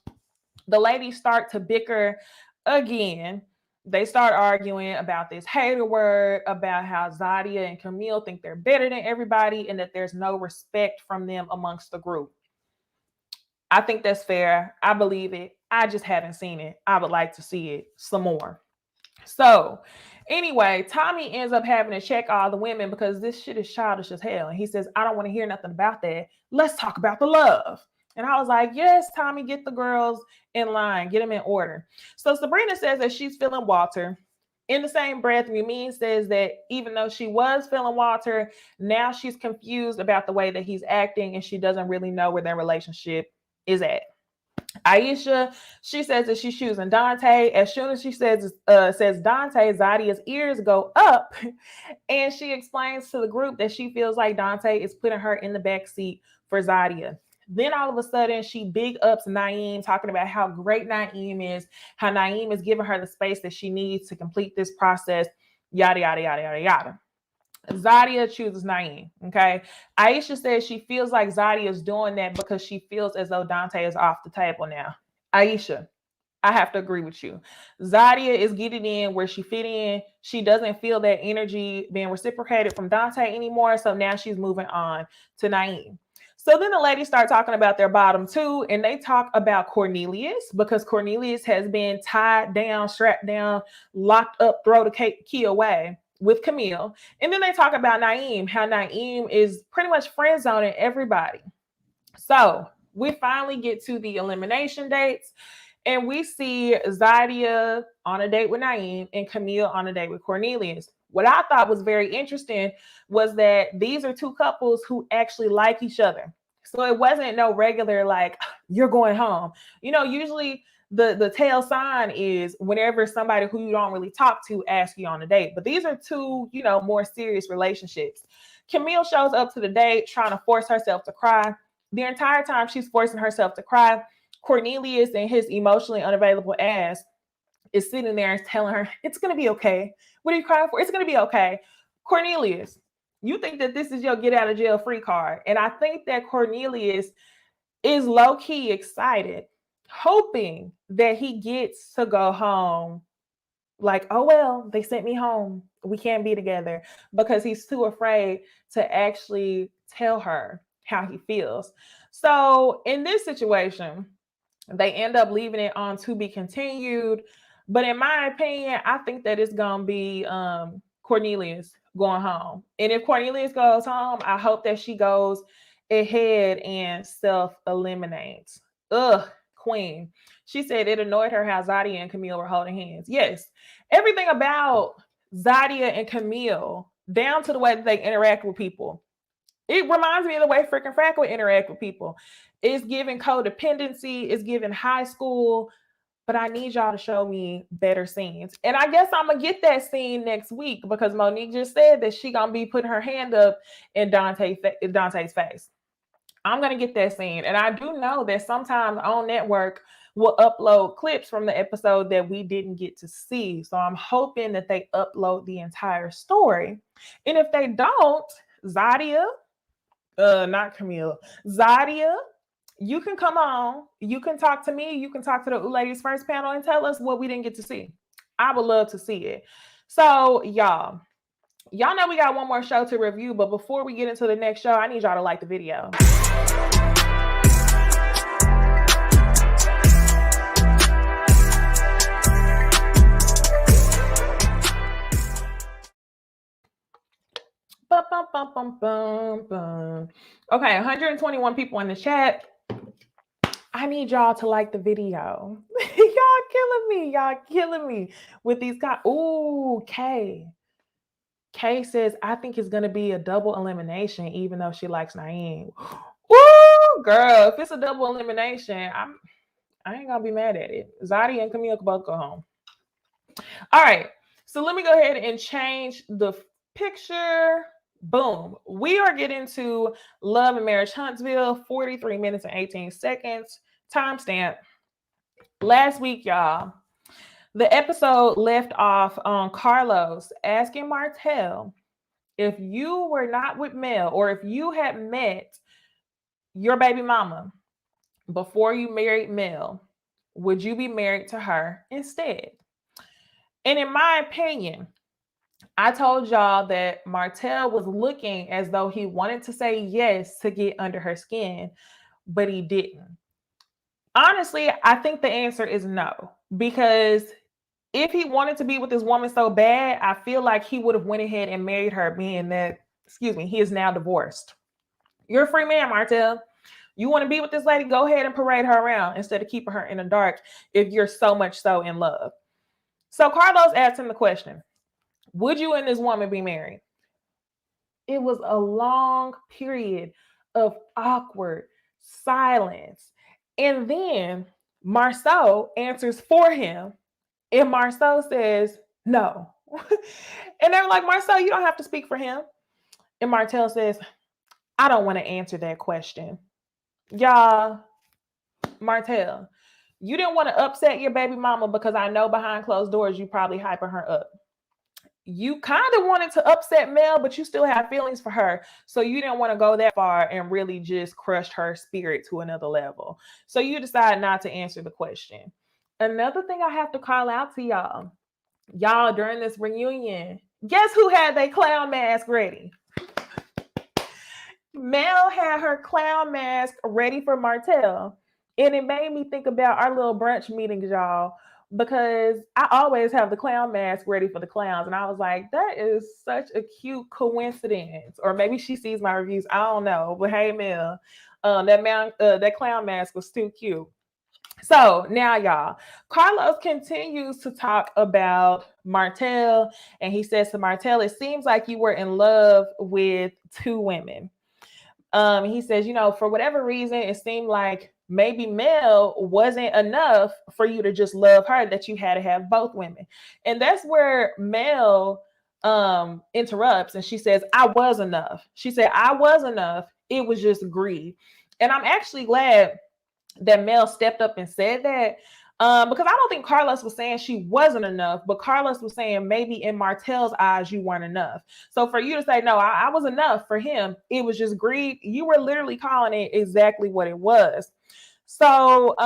The ladies start to bicker again. They start arguing about this hater word, about how Zadia and Camille think they're better than everybody and that there's no respect from them amongst the group. I think that's fair. I believe it. I just haven't seen it. I would like to see it some more. So anyway, Tommy ends up having to check all the women because this shit is childish as hell. And he says, I don't want to hear nothing about that. Let's talk about the love. And I was like, yes, Tommy, get the girls in line, get them in order. So Sabrina says that she's feeling Walter. In the same breath, Mumine says that even though she was feeling Walter, now she's confused about the way that he's acting and she doesn't really know where their relationship is at. Aisha, she says that she's choosing Dante. As soon as she says Dante, Zadia's ears go up, and she explains to the group that she feels like Dante is putting her in the back seat for Zadia. Then all of a sudden, she big ups Naeem, talking about how great Naeem is, how Naeem is giving her the space that she needs to complete this process, yada, yada, yada, yada, yada. Zadia chooses Naeem, okay? Aisha says she feels like Zadia is doing that because she feels as though Dante is off the table now. Aisha, I have to agree with you. Zadia is getting in where she fit in. She doesn't feel that energy being reciprocated from Dante anymore, so now she's moving on to Naeem. So then the ladies start talking about their bottom two, and they talk about Cornelius because Cornelius has been tied down, strapped down, locked up, throw the key away with Camille. And then they talk about Naeem, how Naeem is pretty much friend zoning everybody. So we finally get to the elimination dates, and we see Zadia on a date with Naeem and Camille on a date with Cornelius. What I thought was very interesting was that these are two couples who actually like each other. So it wasn't no regular, like, you're going home. You know, usually the tail sign is whenever somebody who you don't really talk to asks you on a date. But these are two, more serious relationships. Camille shows up to the date trying to force herself to cry. The entire time she's forcing herself to cry, Cornelius and his emotionally unavailable ass is sitting there telling her, it's going to be okay. What are you crying for? It's going to be okay. Cornelius, you think that this is your get out of jail free card. And I think that Cornelius is low key excited, hoping that he gets to go home. Like, oh, well, they sent me home. We can't be together, because he's too afraid to actually tell her how he feels. So in this situation, they end up leaving it on to be continued. But in my opinion, I think that it's going to be Cornelius going home. And if Cornelius goes home, I hope that she goes ahead and self-eliminates. Ugh, queen. She said it annoyed her how Zadia and Camille were holding hands. Yes, everything about Zadia and Camille, down to the way that they interact with people, it reminds me of the way freaking Frack would interact with people. It's giving codependency, it's giving high school, but I need y'all to show me better scenes. And I guess I'm going to get that scene next week, because Monique just said that she going to be putting her hand up in Dante's face. I'm going to get that scene. And I do know that sometimes On Network will upload clips from the episode that we didn't get to see. So I'm hoping that they upload the entire story. And if they don't, Zadia, not Camille, Zadia, you can come on, you can talk to me, you can talk to the Ladies First panel and tell us what we didn't get to see. I would love to see it. So y'all know we got one more show to review, but before we get into the next show, I need y'all to like the video. Okay, 121 people in the chat. I need y'all to like the video. Y'all killing me with these guys. Ooh, Kay says, I think it's going to be a double elimination, even though she likes Naeem. Ooh, girl, if it's a double elimination, I ain't going to be mad at it. Zadia and Camille can both go home. All right, so let me go ahead and change the picture. Boom. We are getting to Love and Marriage Huntsville, 43 minutes and 18 seconds. Timestamp. Last week, y'all, the episode left off on Carlos asking Martell, if you were not with Mel, or if you had met your baby mama before you married Mel, would you be married to her instead? And in my opinion, I told y'all that Martell was looking as though he wanted to say yes to get under her skin, but he didn't. Honestly, I think the answer is no, because if he wanted to be with this woman so bad, I feel like he would have went ahead and married her, being that, he is now divorced. You're a free man, Martell. You want to be with this lady, go ahead and parade her around instead of keeping her in the dark if you're so much so in love. So Carlos asked him the question, would you and this woman be married? It was a long period of awkward silence. And then Marceau answers for him. And Marceau says, no. And they're like, Marceau, you don't have to speak for him. And Martell says, I don't want to answer that question. Y'all, Martell, you didn't want to upset your baby mama, because I know behind closed doors, you probably hyping her up. You kind of wanted to upset Mel, but you still have feelings for her. So you didn't want to go that far and really just crush her spirit to another level. So you decided not to answer the question. Another thing I have to call out to y'all. Y'all, during this reunion, guess who had their clown mask ready? Mel had her clown mask ready for Martell. And it made me think about our little brunch meetings, y'all, because I always have the clown mask ready for the clowns. And I was like, that is such a cute coincidence. Or maybe she sees my reviews. I don't know. But hey, Mel, that clown mask was too cute. So now, y'all, Carlos continues to talk about Martell. And he says to Martell, it seems like you were in love with two women. He says, for whatever reason, it seemed like maybe Mel wasn't enough for you to just love her, that you had to have both women. And that's where Mel interrupts, and she says, I was enough. She said, I was enough. It was just greed. And I'm actually glad that Mel stepped up and said that. Because I don't think Carlos was saying she wasn't enough, but Carlos was saying maybe in Martell's eyes you weren't enough. So for you to say, no, I was enough for him, it was just greed, you were literally calling it exactly what it was. So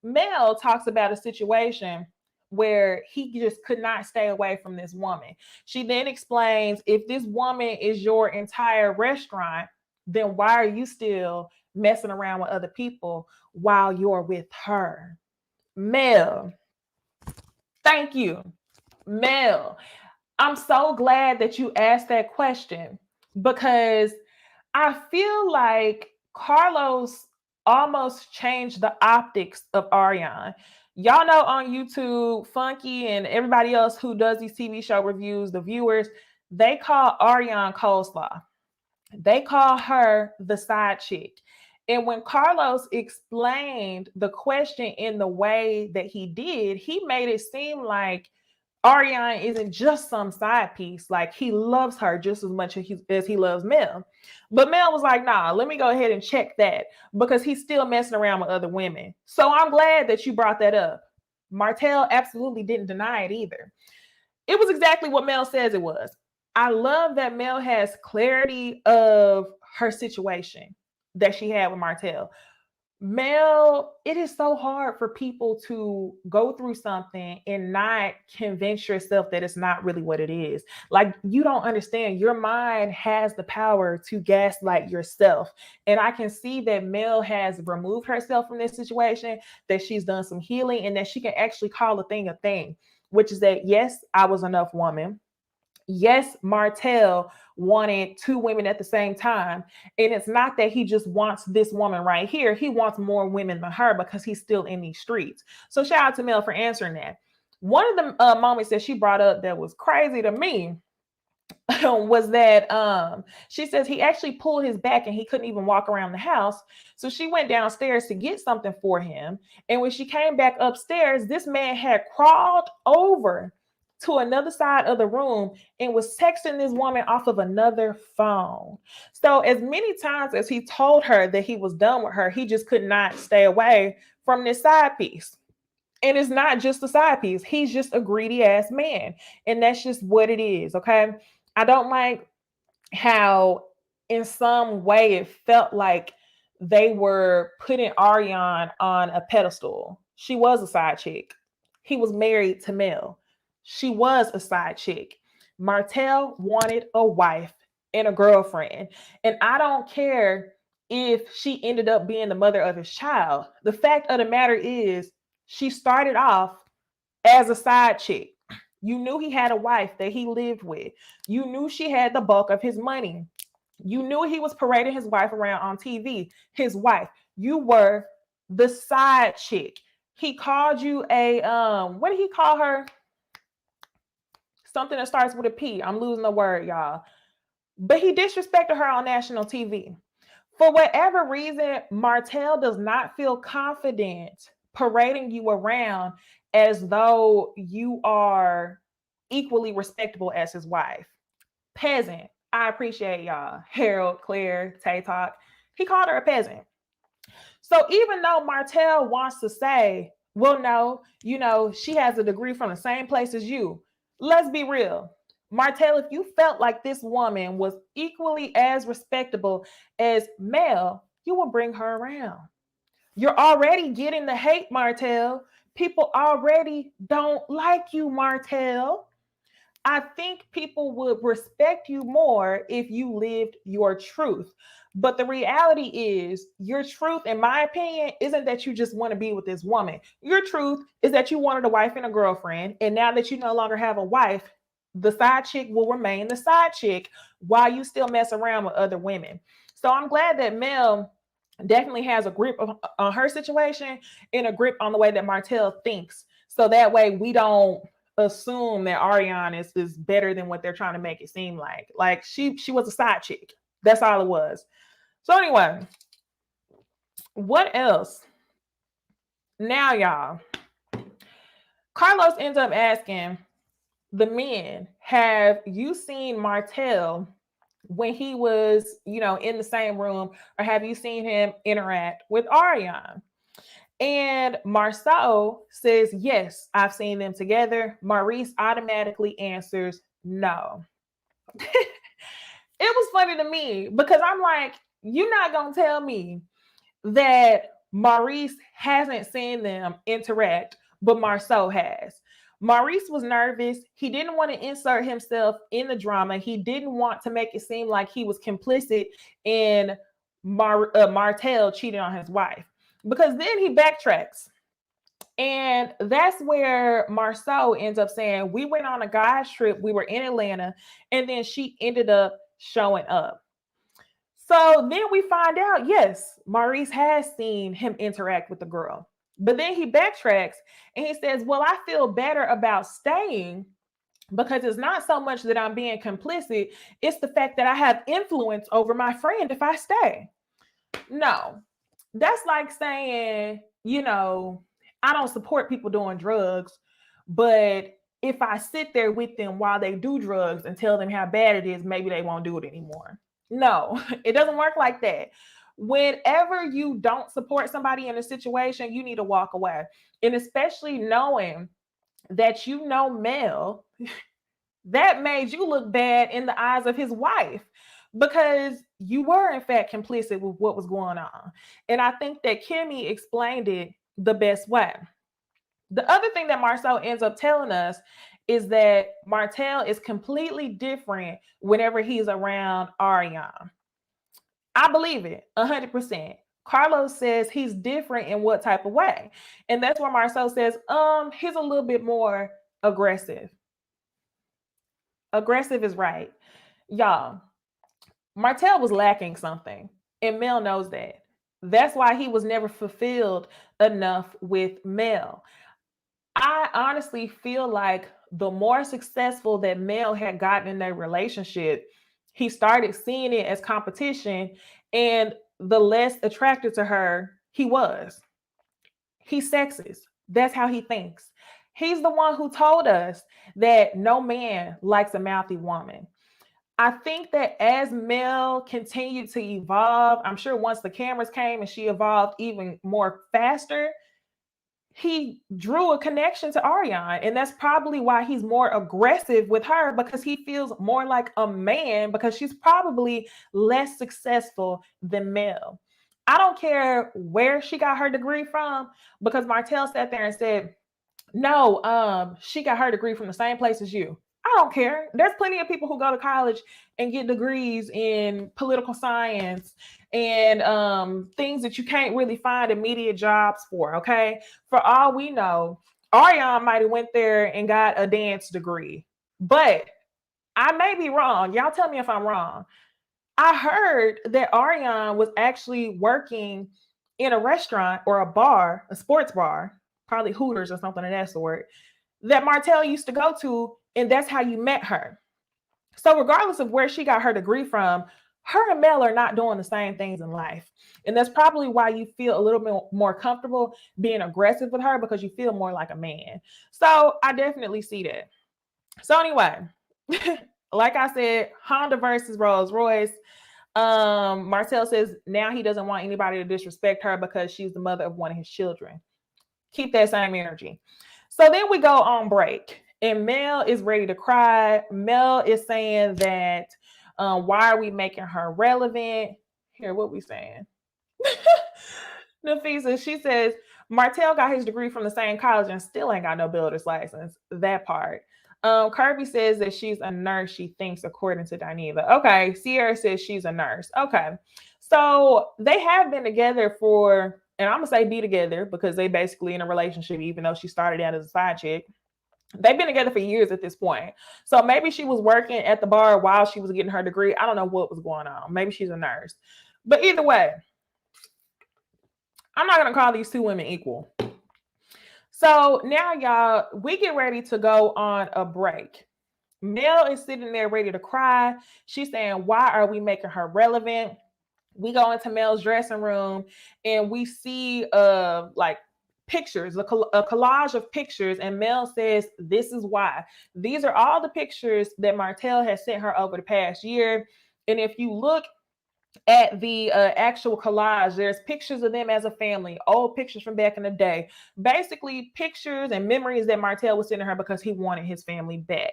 Mel talks about a situation where he just could not stay away from this woman. She then explains, if this woman is your entire restaurant, then why are you still messing around with other people while you're with her? Mel, thank you. Mel, I'm so glad that you asked that question, because I feel like Carlos almost changed the optics of Ariane. Y'all know on YouTube, Funky and everybody else who does these TV show reviews, the viewers, they call Ariane coleslaw. They call her the side chick. And when Carlos explained the question in the way that he did, he made it seem like Ariane isn't just some side piece. Like, he loves her just as much as he loves Mel. But Mel was like, nah, let me go ahead and check that, because he's still messing around with other women. So I'm glad that you brought that up. Martell absolutely didn't deny it either. It was exactly what Mel says it was. I love that Mel has clarity of her situation that she had with Martell. Mel, it is so hard for people to go through something and not convince yourself that it's not really what it is. Like, you don't understand. Your mind has the power to gaslight yourself. And I can see that Mel has removed herself from this situation, that she's done some healing, and that she can actually call a thing, which is that, yes, I was enough woman. Yes, Martell wanted two women at the same time. And it's not that he just wants this woman right here. He wants more women than her because he's still in these streets. So shout out to Mel for answering that. One of the moments that she brought up that was crazy to me was that she says he actually pulled his back and he couldn't even walk around the house. So she went downstairs to get something for him. And when she came back upstairs, this man had crawled over to another side of the room and was texting this woman off of another phone. So as many times as he told her that he was done with her, he just could not stay away from this side piece. And it's not just a side piece. He's just a greedy ass man. And that's just what it is. Okay. I don't like how in some way it felt like they were putting Ariane on a pedestal. She was a side chick. He was married to Mel. She was a side chick. Martell wanted a wife and a girlfriend. And I don't care if she ended up being the mother of his child. The fact of the matter is, she started off as a side chick. You knew he had a wife that he lived with. You knew she had the bulk of his money. You knew he was parading his wife around on TV. His wife. You were the side chick. He called you a what did he call her? Something that starts with a P. I'm losing the word, y'all. But he disrespected her on national TV. For whatever reason, Martell does not feel confident parading you around as though you are equally respectable as his wife. Peasant. I appreciate y'all. Harold, Claire, Tay Talk. He called her a peasant. So even though Martell wants to say, well, no, she has a degree from the same place as you. Let's be real. Martell, if you felt like this woman was equally as respectable as Mel, you would bring her around. You're already getting the hate, Martell. People already don't like you, Martell. I think people would respect you more if you lived your truth. But the reality is, your truth, in my opinion, isn't that you just want to be with this woman. Your truth is that you wanted a wife and a girlfriend. And now that you no longer have a wife, the side chick will remain the side chick while you still mess around with other women. So I'm glad that Mel definitely has a grip on her situation and a grip on the way that Martell thinks. So that way we don't assume that Ariane is better than what they're trying to make it seem like. Like, she was a side chick. That's all it was. So anyway, What else? Now, y'all, Carlos ends up asking the men, have you seen Martell when he was, in the same room, or have you seen him interact with Ariane? And Marceau says, yes, I've seen them together. Maurice automatically answers, no. It was funny to me because I'm like, you're not going to tell me that Maurice hasn't seen them interact, but Marceau has. Maurice was nervous. He didn't want to insert himself in the drama. He didn't want to make it seem like he was complicit in Martell cheating on his wife, because then he backtracks. And that's where Marceau ends up saying, we went on a guy's trip. We were in Atlanta, and then she ended up showing up. So then we find out, yes, Maurice has seen him interact with the girl. But then he backtracks and he says, well, I feel better about staying because it's not so much that I'm being complicit. It's the fact that I have influence over my friend if I stay. No, that's like saying, I don't support people doing drugs, but if I sit there with them while they do drugs and tell them how bad it is, maybe they won't do it anymore. No, it doesn't work like that. Whenever you don't support somebody in a situation, you need to walk away. And especially knowing that Mel, that made you look bad in the eyes of his wife, because you were in fact complicit with what was going on. And I think that Kimmy explained it the best way. The other thing that Marceau ends up telling us is that Martell is completely different whenever he's around Ariane. I believe it 100%. Carlos says he's different in what type of way. And that's where Marceau says, he's a little bit more aggressive. Aggressive is right. Y'all, Martell was lacking something, and Mel knows that. That's why he was never fulfilled enough with Mel. I honestly feel like the more successful that Mel had gotten in their relationship, he started seeing it as competition, and the less attracted to her he was. He's sexist. That's how he thinks. He's the one who told us that no man likes a mouthy woman. I think that as Mel continued to evolve, I'm sure once the cameras came and she evolved even more faster, he drew a connection to Ariane. And that's probably why he's more aggressive with her, because he feels more like a man, because she's probably less successful than Mel. I don't care where she got her degree from, because Martell sat there and said, no, she got her degree from the same place as you. I don't care. There's plenty of people who go to college and get degrees in political science and things that you can't really find immediate jobs for. Okay, for all we know, Ariane might have went there and got a dance degree, but I may be wrong. Y'all tell me if I'm wrong. I heard that Ariane was actually working in a restaurant or a bar, a sports bar, probably Hooters or something of that sort, that Martell used to go to, and that's how you met her. So regardless of where she got her degree from, her and Mel are not doing the same things in life. And that's probably why you feel a little bit more comfortable being aggressive with her, because you feel more like a man. So I definitely see that. So anyway, like I said, Honda versus Rolls Royce. Martell says now he doesn't want anybody to disrespect her because she's the mother of one of his children. Keep that same energy. So then we go on break, and Mel is ready to cry. Mel is saying that why are we making her relevant? Here, what we saying? Nafisa, she says Martell got his degree from the same college and still ain't got no builder's license. That part. Kirby says that she's a nurse, she thinks, according to Dineva. Okay, Sierra says she's a nurse. Okay, so they have been together for, and I'm gonna say be together because they basically in a relationship, even though she started out as a side chick. They've been together for years at this point. So maybe she was working at the bar while she was getting her degree. I don't know what was going on. Maybe she's a nurse. But either way, I'm not gonna call these two women equal. So now, y'all, we get ready to go on a break. Mel is sitting there ready to cry. She's saying, why are we making her relevant? We go into Mel's dressing room and we see like pictures, a collage of pictures, and Mel says, "This is why." These are all the pictures that Martell has sent her over the past year. And if you look at the actual collage, there's pictures of them as a family, old pictures from back in the day, basically pictures and memories that Martell was sending her because he wanted his family back.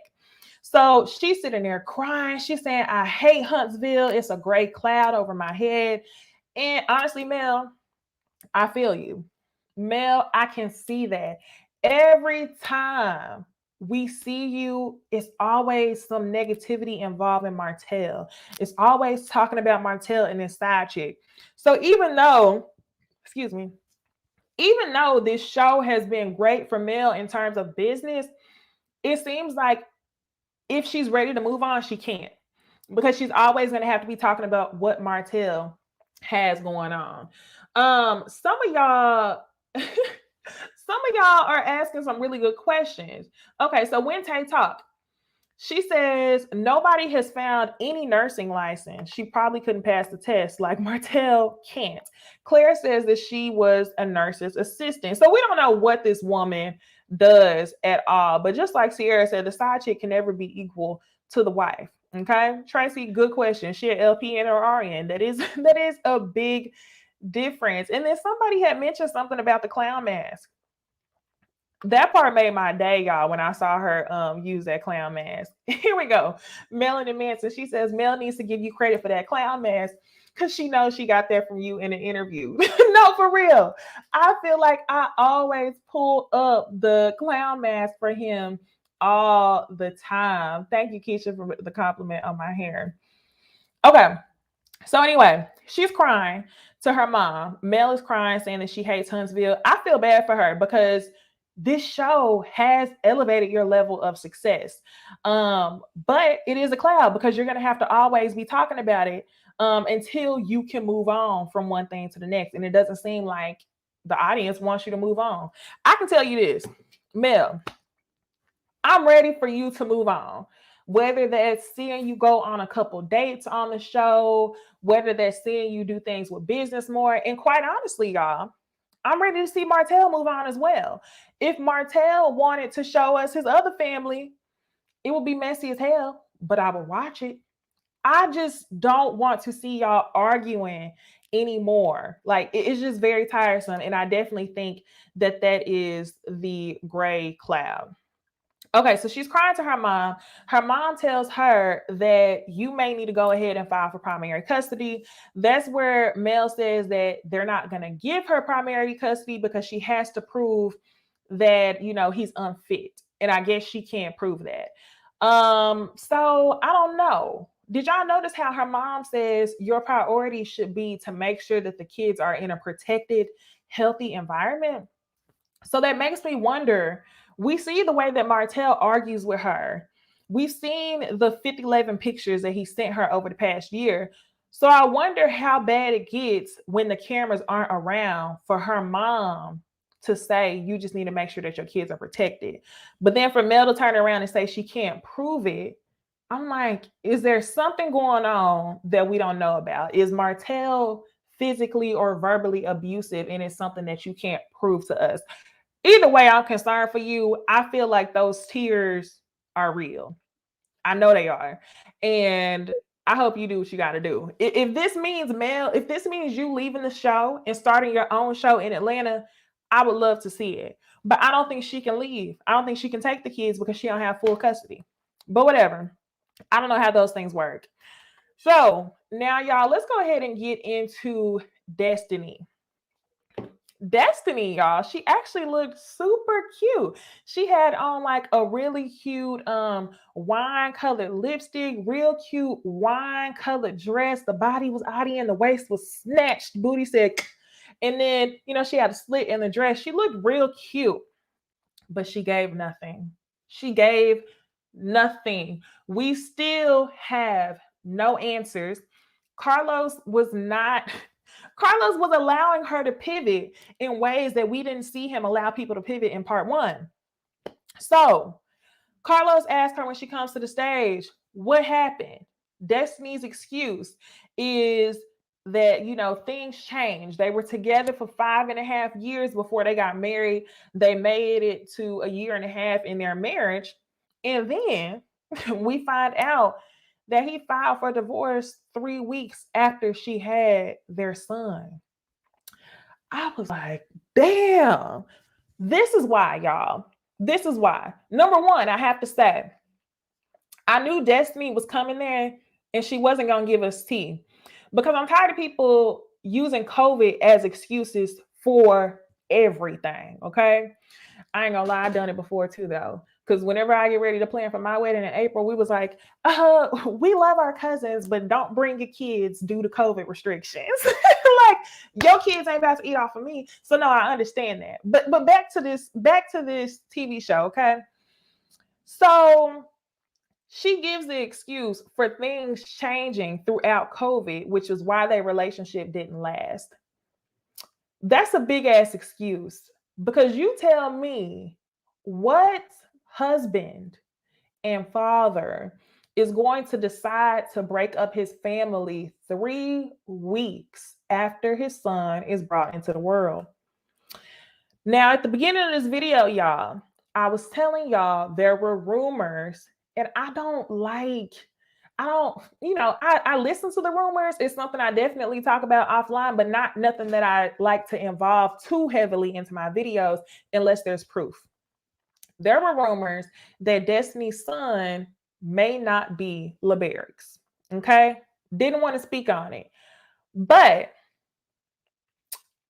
So she's sitting there crying. She's saying, "I hate Huntsville. It's a gray cloud over my head." And honestly, Mel, I feel you. Mel, I can see that. Every time we see you, it's always some negativity involving Martell. It's always talking about Martell and his side chick. So even though, excuse me, even though this show has been great for Mel in terms of business, it seems like if she's ready to move on, she can't, because she's always going to have to be talking about what Martell has going on. Some of y'all, some of y'all are asking some really good questions. Okay, so when Tay talk, she says nobody has found any nursing license. She probably couldn't pass the test, like Martell can't. Claire says that she was a nurse's assistant. So we don't know what this woman does at all. But just like Sierra said, the side chick can never be equal to the wife. Okay, Tracy, good question. She an LPN or RN. That is that is a big difference. And then somebody had mentioned something about the clown mask. That part made my day, y'all, when I saw her use that clown mask. Here we go. Melanie Manson, she says Mel needs to give you credit for that clown mask because she knows she got that from you in an interview. No, for real. I feel like I always pull up the clown mask for him all the time. Thank you, Keisha, for the compliment on my hair. Okay. So anyway, she's crying to her mom. Mel is crying, saying that she hates Huntsville. I feel bad for her because this show has elevated your level of success. But it is a cloud because you're going to have to always be talking about it until you can move on from one thing to the next. And it doesn't seem like the audience wants you to move on. I can tell you this, Mel, I'm ready for you to move on. Whether that's seeing you go on a couple dates on the show, whether that's seeing you do things with business more. And quite honestly, y'all, I'm ready to see Martell move on as well. If Martell wanted to show us his other family, it would be messy as hell, but I would watch it. I just don't want to see y'all arguing anymore. Like it's just very tiresome. And I definitely think that that is the gray cloud. Okay, so she's crying to her mom. Her mom tells her that you may need to go ahead and file for primary custody. That's where Mel says that they're not going to give her primary custody because she has to prove that, you know, he's unfit. And I guess she can't prove that. So I don't know. Did y'all notice how her mom says your priority should be to make sure that the kids are in a protected, healthy environment? So that makes me wonder. We see the way that Martell argues with her. We've seen the 5011 pictures that he sent her over the past year. So I wonder how bad it gets when the cameras aren't around for her mom to say, you just need to make sure that your kids are protected. But then for Mel to turn around and say she can't prove it, I'm like, is there something going on that we don't know about? Is Martell physically or verbally abusive and it's something that you can't prove to us? Either way, I'm concerned for you. I feel like those tears are real. I know they are. And I hope you do what you got to do. If this means Mel, if this means you leaving the show and starting your own show in Atlanta, I would love to see it. But I don't think she can leave. I don't think she can take the kids because she don't have full custody. But whatever. I don't know how those things work. So now, y'all, let's go ahead and get into Destiny. Destiny, y'all, she actually looked super cute. She had on like a really cute wine colored lipstick, real cute wine colored dress. The body was out and the waist was snatched, booty said, and then she had a slit in the dress. She looked real cute, but she gave nothing. She gave nothing. We still have no answers. Carlos was not Carlos was allowing her to pivot in ways that we didn't see him allow people to pivot in part one. So Carlos asked her when she comes to the stage, what happened? Destiny's excuse is that, you know, things changed. They were together for 5.5 years before they got married. They made it to a year and a half in their marriage. And then we find out that he filed for divorce 3 weeks after she had their son. I was like, damn, this is why, y'all. This is why. Number one, I have to say, I knew Destiny was coming there and she wasn't going to give us tea, because I'm tired of people using COVID as excuses for everything. Okay. I ain't gonna lie, I done it before too, though. Because whenever I get ready to plan for my wedding in April, we was like, we love our cousins, but don't bring your kids due to COVID restrictions. Like, your kids ain't about to eat off of me. So no, I understand that. But back to this TV show, okay? So she gives the excuse for things changing throughout COVID, which is why their relationship didn't last. That's a big ass excuse, because you tell me what husband and father is going to decide to break up his family 3 weeks after his son is brought into the world. Now, at the beginning of this video, y'all, I was telling y'all there were rumors, and I listen to the rumors. It's something I definitely talk about offline, but not nothing that I like to involve too heavily into my videos unless there's proof. There were rumors that Destiny's son may not be LeBarrick's. Okay. Didn't want to speak on it, but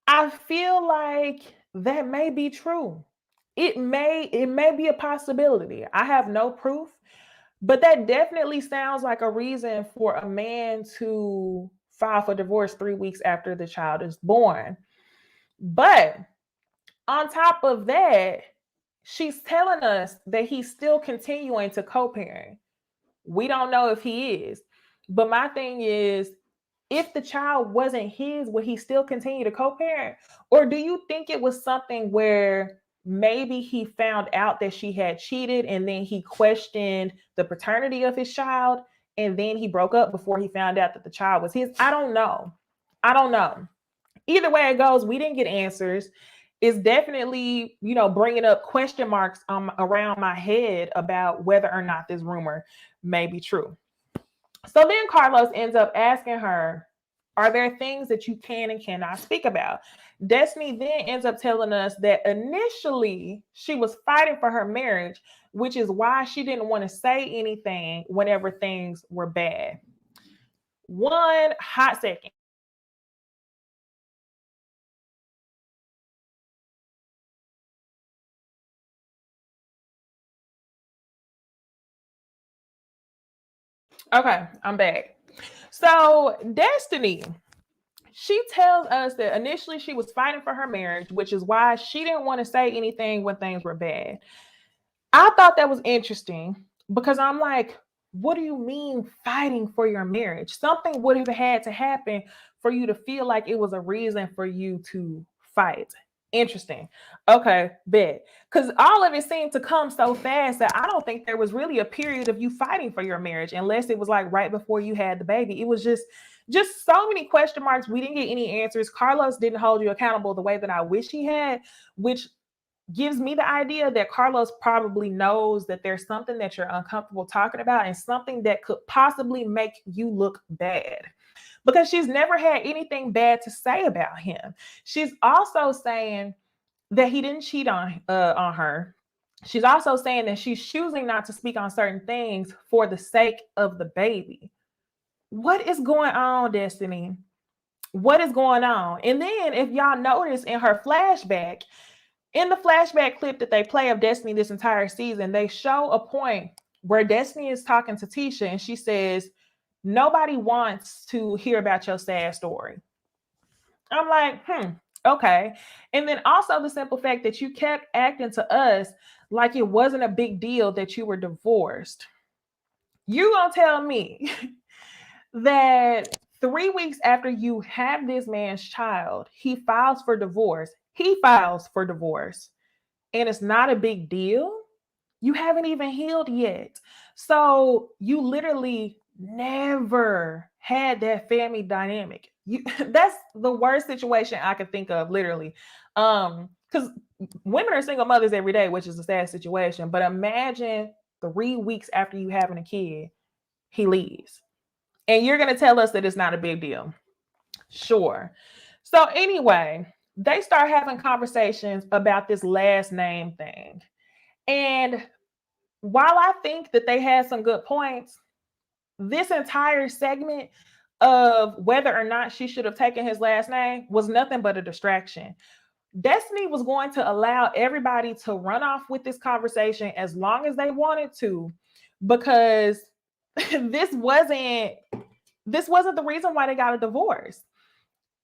I feel like that may be true. It may be a possibility. I have no proof, but that definitely sounds like a reason for a man to file for divorce 3 weeks after the child is born. But on top of that, she's telling us that he's still continuing to co-parent. We don't know if he is. But my thing is, if the child wasn't his, would he still continue to co-parent? Or do you think it was something where maybe he found out that she had cheated and then he questioned the paternity of his child and then he broke up before he found out that the child was his? I don't know. Either way it goes, we didn't get answers. It's definitely, bringing up question marks around my head about whether or not this rumor may be true. So then Carlos ends up asking her, are there things that you can and cannot speak about? Destiny then ends up telling us that initially she was fighting for her marriage, which is why she didn't want to say anything whenever things were bad. One hot second. Okay, I'm back. So Destiny, she tells us that initially she was fighting for her marriage, which is why she didn't want to say anything when things were bad. I thought that was interesting because I'm like, what do you mean fighting for your marriage? Something would have had to happen for you to feel like it was a reason for you to fight. Interesting. Okay, bet. Because all of it seemed to come so fast that I don't think there was really a period of you fighting for your marriage, unless it was like right before you had the baby. It was just so many question marks. We didn't get any answers. Carlos didn't hold you accountable the way that I wish he had, which gives me the idea that Carlos probably knows that there's something that you're uncomfortable talking about and something that could possibly make you look bad, because she's never had anything bad to say about him. She's also saying that he didn't cheat on her. She's also saying that she's choosing not to speak on certain things for the sake of the baby. What is going on, Destiny? What is going on? And then if y'all notice in her flashback, in the flashback clip that they play of Destiny this entire season, they show a point where Destiny is talking to Tisha and she says, nobody wants to hear about your sad story. I'm like, okay. And then also the simple fact that you kept acting to us like it wasn't a big deal that you were divorced. You gonna tell me that 3 weeks after you have this man's child, he files for divorce. And it's not a big deal? You haven't even healed yet. So you literally never had that family dynamic. That's the worst situation I could think of, literally. Because women are single mothers every day, which is a sad situation. But imagine 3 weeks after you having a kid, he leaves. And you're gonna tell us that it's not a big deal. Sure. So anyway, they start having conversations about this last name thing. And while I think that they had some good points, this entire segment of whether or not she should have taken his last name was nothing but a distraction. Destiny was going to allow everybody to run off with this conversation as long as they wanted to, because this wasn't the reason why they got a divorce.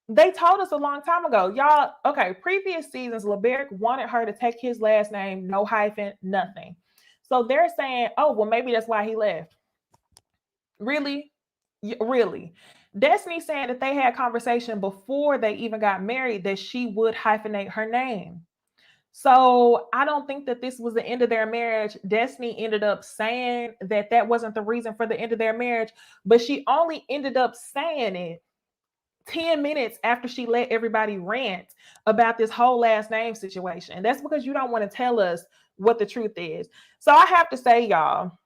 They told us a long time ago, y'all. Okay, previous seasons, LeBerick wanted her to take his last name, no hyphen, nothing. So they're saying, oh, well, maybe that's why he left. Really? Really? Destiny saying that they had conversation before they even got married that she would hyphenate her name. So I don't think that this was the end of their marriage. Destiny ended up saying that that wasn't the reason for the end of their marriage, but she only ended up saying it 10 minutes after she let everybody rant about this whole last name situation. And that's because you don't want to tell us what the truth is. So I have to say, y'all,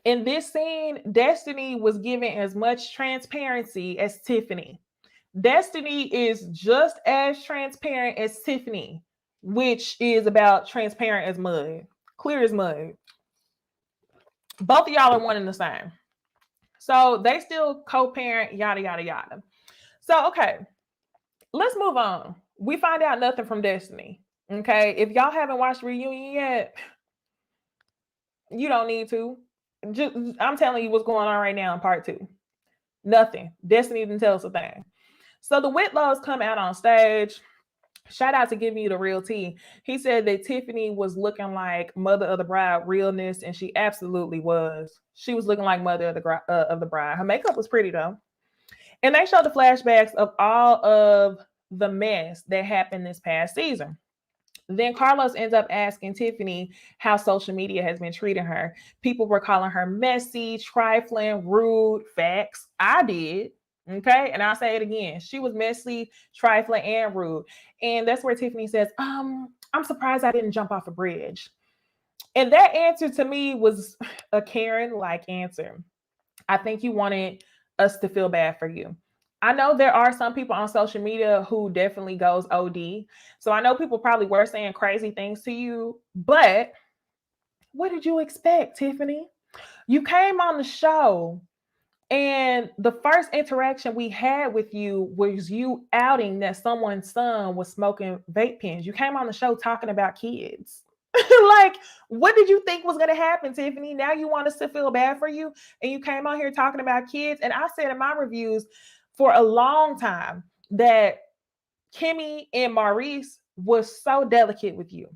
in this scene, Destiny was given as much transparency as Tiffany. Destiny is just as transparent as Tiffany, which is about transparent as mud, clear as mud. Both of y'all are one and the same. So they still co-parent, yada, yada, yada. So, okay, let's move on. We find out nothing from Destiny. Okay. If y'all haven't watched Reunion yet, you don't need to. Just, I'm telling you what's going on right now in part 2. Nothing. Destiny didn't tell us a thing. So the Whitlows come out on stage. Shout out to giving you the real tea. He said that Tiffany was looking like Mother of the Bride realness, and she absolutely was. She was looking like Mother of the Bride. Her makeup was pretty though. And they showed the flashbacks of all of the mess that happened this past season. Then Carlos ends up asking Tiffany how social media has been treating her. People were calling her messy, trifling, rude. Facts. I did. Okay. And I'll say it again. She was messy, trifling, and rude. And that's where Tiffany says, I'm surprised I didn't jump off a bridge. And that answer to me was a Karen-like answer. I think you wanted us to feel bad for you. I know there are some people on social media who definitely goes OD. So I know people probably were saying crazy things to you, but what did you expect, Tiffany? You came on the show and the first interaction we had with you was you outing that someone's son was smoking vape pens. You came on the show talking about kids. Like, what did you think was going to happen, Tiffany? Now you want us to feel bad for you, and you came on here talking about kids. And I said in my reviews for a long time that Kimmy and Maurice was so delicate with you.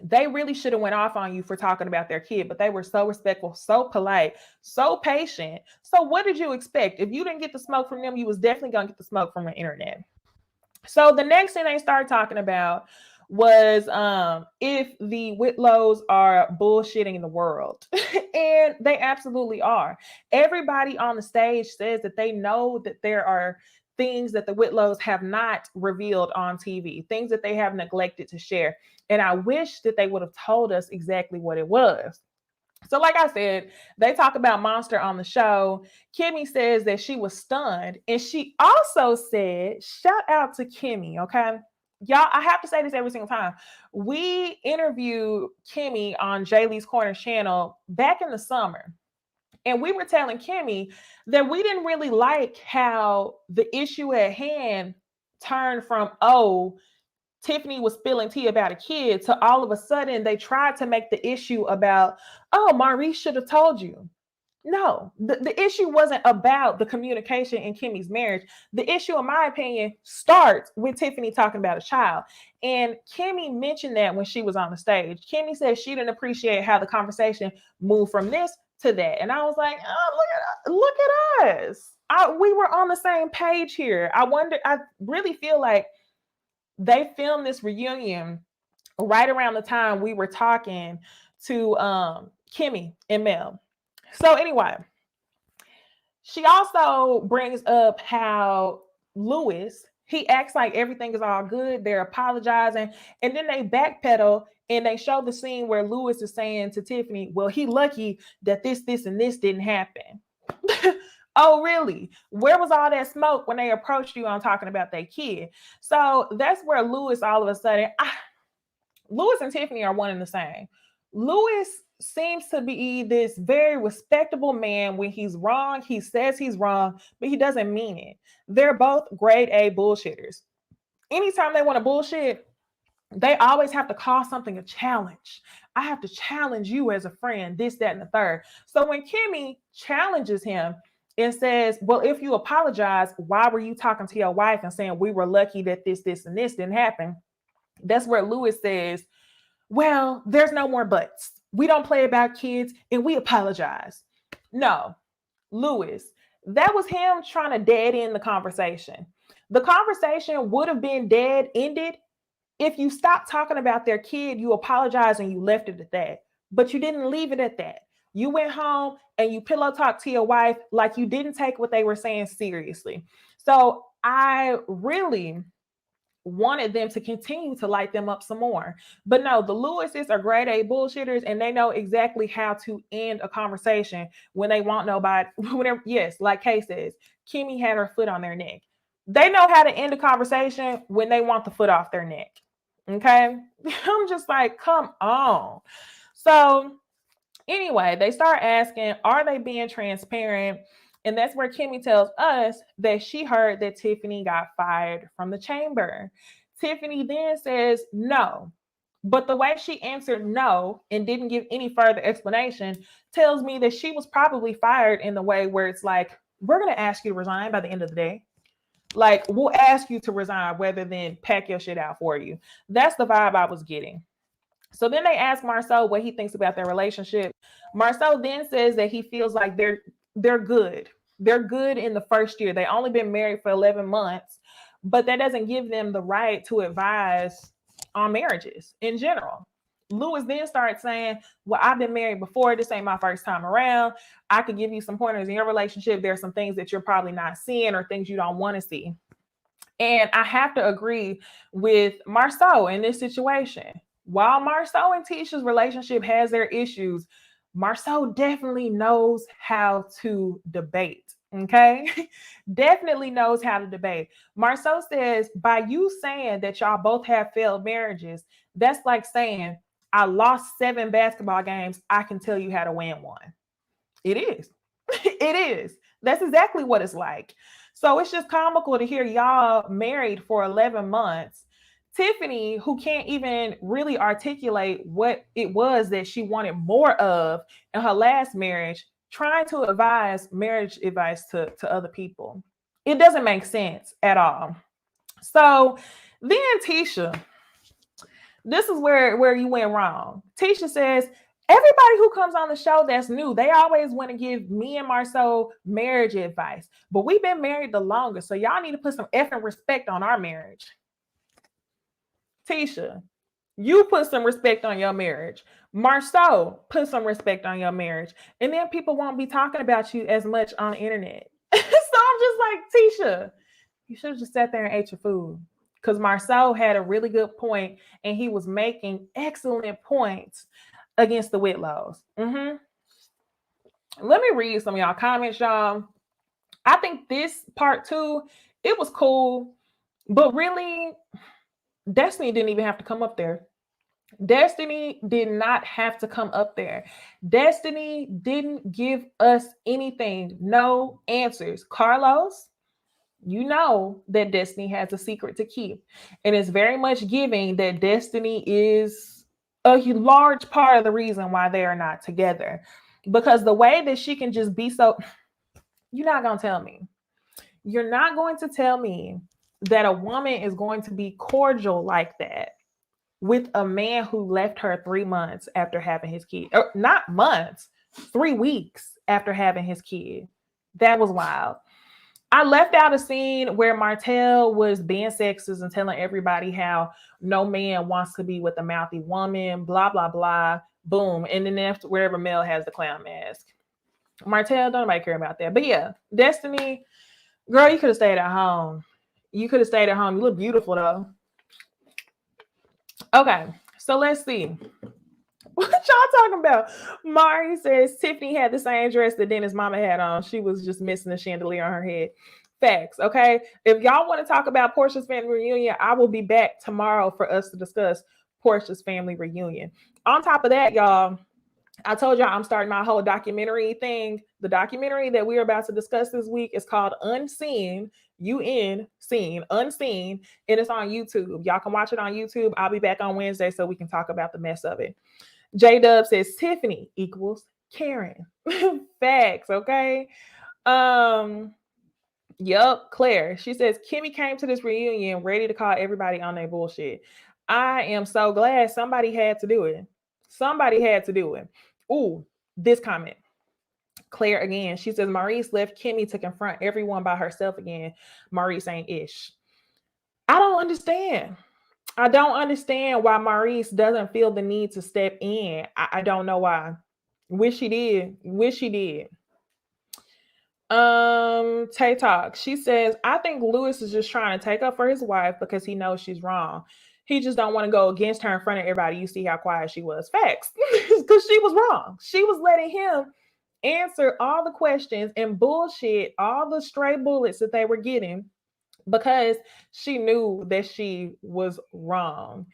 They really should have went off on you for talking about their kid, but they were so respectful, so polite, so patient. So what did you expect? If you didn't get the smoke from them, you was definitely going to get the smoke from the internet. So the next thing they started talking about was if the Whitlows are bullshitting the world. And they absolutely are. Everybody on the stage says that they know that there are things that the Whitlows have not revealed on TV, things that they have neglected to share. And I wish that they would have told us exactly what it was. So, like I said, they talk about Monster on the show. Kimmy says that she was stunned. And she also said, shout out to Kimmy, okay? Y'all, I have to say this every single time. We interviewed Kimmy on Jaylee's Corner channel back in the summer. And we were telling Kimmy that we didn't really like how the issue at hand turned from, oh, Tiffany was spilling tea about a kid to all of a sudden they tried to make the issue about, oh, Maurice should have told you. No, the issue wasn't about the communication in Kimmy's marriage. The issue, in my opinion, starts with Tiffany talking about a child. And Kimmy mentioned that when she was on the stage. Kimmy said she didn't appreciate how the conversation moved from this to that. And I was like, oh, look at us. We were on the same page here. I really feel like they filmed this reunion right around the time we were talking to Kimmy and Mel. So anyway, she also brings up how Louis, he acts like everything is all good. They're apologizing. And then they backpedal and they show the scene where Louis is saying to Tiffany, well, he lucky that this, and this didn't happen. Oh, really? Where was all that smoke when they approached you on talking about their kid? So that's where Louis all of a sudden, Louis and Tiffany are one and the same. Louis seems to be this very respectable man. When he's wrong, he says he's wrong, but he doesn't mean it. They're both grade A bullshitters. Anytime they want to bullshit, they always have to call something a challenge. I have to challenge you as a friend, this, that, and the third. So when Kimmy challenges him and says, well, if you apologize, why were you talking to your wife and saying we were lucky that this, and this didn't happen? That's where Louis says, well, there's no more buts. We don't play about kids and we apologize. No, Louis, that was him trying to dead end the conversation. The conversation would have been dead ended if you stopped talking about their kid, you apologized and you left it at that. But you didn't leave it at that. You went home and you pillow talked to your wife like you didn't take what they were saying seriously. So I really wanted them to continue to light them up some more. But no, the Lewises are grade A bullshitters and they know exactly how to end a conversation when they want nobody. Whenever, yes, like Kay says, Kimmy had her foot on their neck. They know how to end a conversation when they want the foot off their neck. Okay. I'm just like, come on. So anyway, they start asking, are they being transparent? And that's where Kimmy tells us that she heard that Tiffany got fired from the chamber. Tiffany then says no. But the way she answered no and didn't give any further explanation tells me that she was probably fired in the way where it's like, we're going to ask you to resign by the end of the day. Like, we'll ask you to resign rather than pack your shit out for you. That's the vibe I was getting. So then they ask Marceau what he thinks about their relationship. Marceau then says that he feels like they're good. They're good in the first year. They only been married for 11 months, but that doesn't give them the right to advise on marriages in general. Louis then starts saying, well, I've been married before. This ain't my first time around. I could give you some pointers in your relationship. There's some things that you're probably not seeing or things you don't want to see. And I have to agree with Marceau in this situation. While Marceau and Tisha's relationship has their issues, Marceau definitely knows how to debate. Okay. Definitely knows how to debate. Marceau says, by you saying that y'all both have failed marriages, that's like saying, I lost 7 basketball games. I can tell you how to win one. It is. It is. That's exactly what it's like. So it's just comical to hear y'all married for 11 months. Tiffany, who can't even really articulate what it was that she wanted more of in her last marriage, trying to advise marriage advice to other people. It doesn't make sense at all. So then Tisha, this is where you went wrong. Tisha says, everybody who comes on the show that's new, they always want to give me and Marceau marriage advice. But we've been married the longest, so y'all need to put some effing respect on our marriage. Tisha, you put some respect on your marriage. Marceau, put some respect on your marriage. And then people won't be talking about you as much on the internet. So I'm just like, Tisha, you should have just sat there and ate your food. Because Marceau had a really good point and he was making excellent points against the Whitlows. Let me read some of y'all comments, y'all. I think this part 2, it was cool, but really, Destiny didn't even have to come up there. Destiny did not have to come up there. Destiny didn't give us anything, no answers. Carlos, you know that Destiny has a secret to keep. And it's very much giving that Destiny is a large part of the reason why they are not together. Because the way that she can just be so, you're not going to tell me. You're not going to tell me that a woman is going to be cordial like that with a man who left her 3 months after having his kid. Or not months, 3 weeks after having his kid. That was wild. I left out a scene where Martell was being sexist and telling everybody how no man wants to be with a mouthy woman, blah, blah, blah, boom. And then after wherever Mel has the clown mask. Martell, don't nobody care about that. But yeah, Destiny, girl, you could have stayed at home. You could have stayed at home. You look beautiful though. Okay, so let's see. What y'all talking about? Mari says Tiffany had the same dress that Dennis' mama had on. She was just missing the chandelier on her head. Facts, okay? If y'all want to talk about Portia's family reunion, I will be back tomorrow for us to discuss Portia's family reunion. On top of that, y'all, I told y'all I'm starting my whole documentary thing. The documentary that we're about to discuss this week is called Unseen, Unseen, Unseen, and it's on YouTube. Y'all can watch it on YouTube. I'll be back on Wednesday so we can talk about the mess of it. J Dub says Tiffany equals Karen. Facts, okay? Yup, Claire. She says Kimmy came to this reunion ready to call everybody on their bullshit. I am so glad somebody had to do it. Somebody had to do it. Ooh, this comment. Claire again. She says Maurice left Kimmy to confront everyone by herself again. Maurice ain't ish. I don't understand. I don't understand why Maurice doesn't feel the need to step in. I don't know why. Wish he did. Wish he did. Tay Talk. She says, I think Lewis is just trying to take up for his wife because he knows she's wrong. He just don't want to go against her in front of everybody. You see how quiet she was. Facts. Because she was wrong. She was letting him answer all the questions and bullshit all the stray bullets that they were getting because she knew that she was wrong.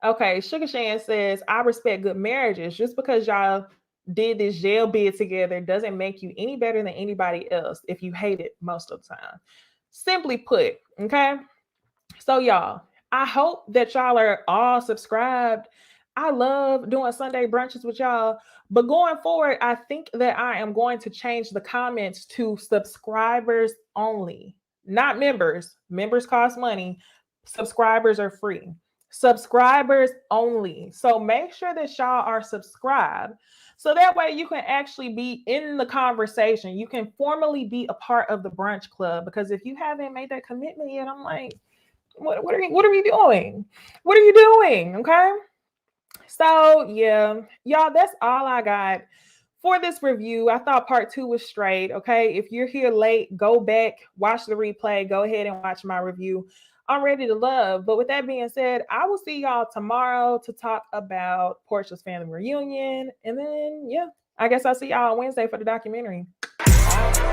Okay, Sugar Shan says, I respect good marriages. Just because y'all did this jail bid together doesn't make you any better than anybody else if you hate it most of the time. Simply put, okay? So y'all, I hope that y'all are all subscribed. I love doing Sunday brunches with y'all. But going forward, I think that I am going to change the comments to subscribers only. Not members. Members cost money. Subscribers are free. Subscribers only. So make sure that y'all are subscribed. So that way you can actually be in the conversation. You can formally be a part of the brunch club. Because if you haven't made that commitment yet, I'm like, what are we doing? What are you doing? Okay. So yeah, y'all, that's all I got for this review. I thought part 2 was straight. Okay, if you're here late, go back, watch the replay, go ahead and watch my review. I'm ready to love. But with that being said, I will see y'all tomorrow to talk about Portia's family reunion. And then, yeah, I guess I'll see y'all on Wednesday for the documentary. Bye.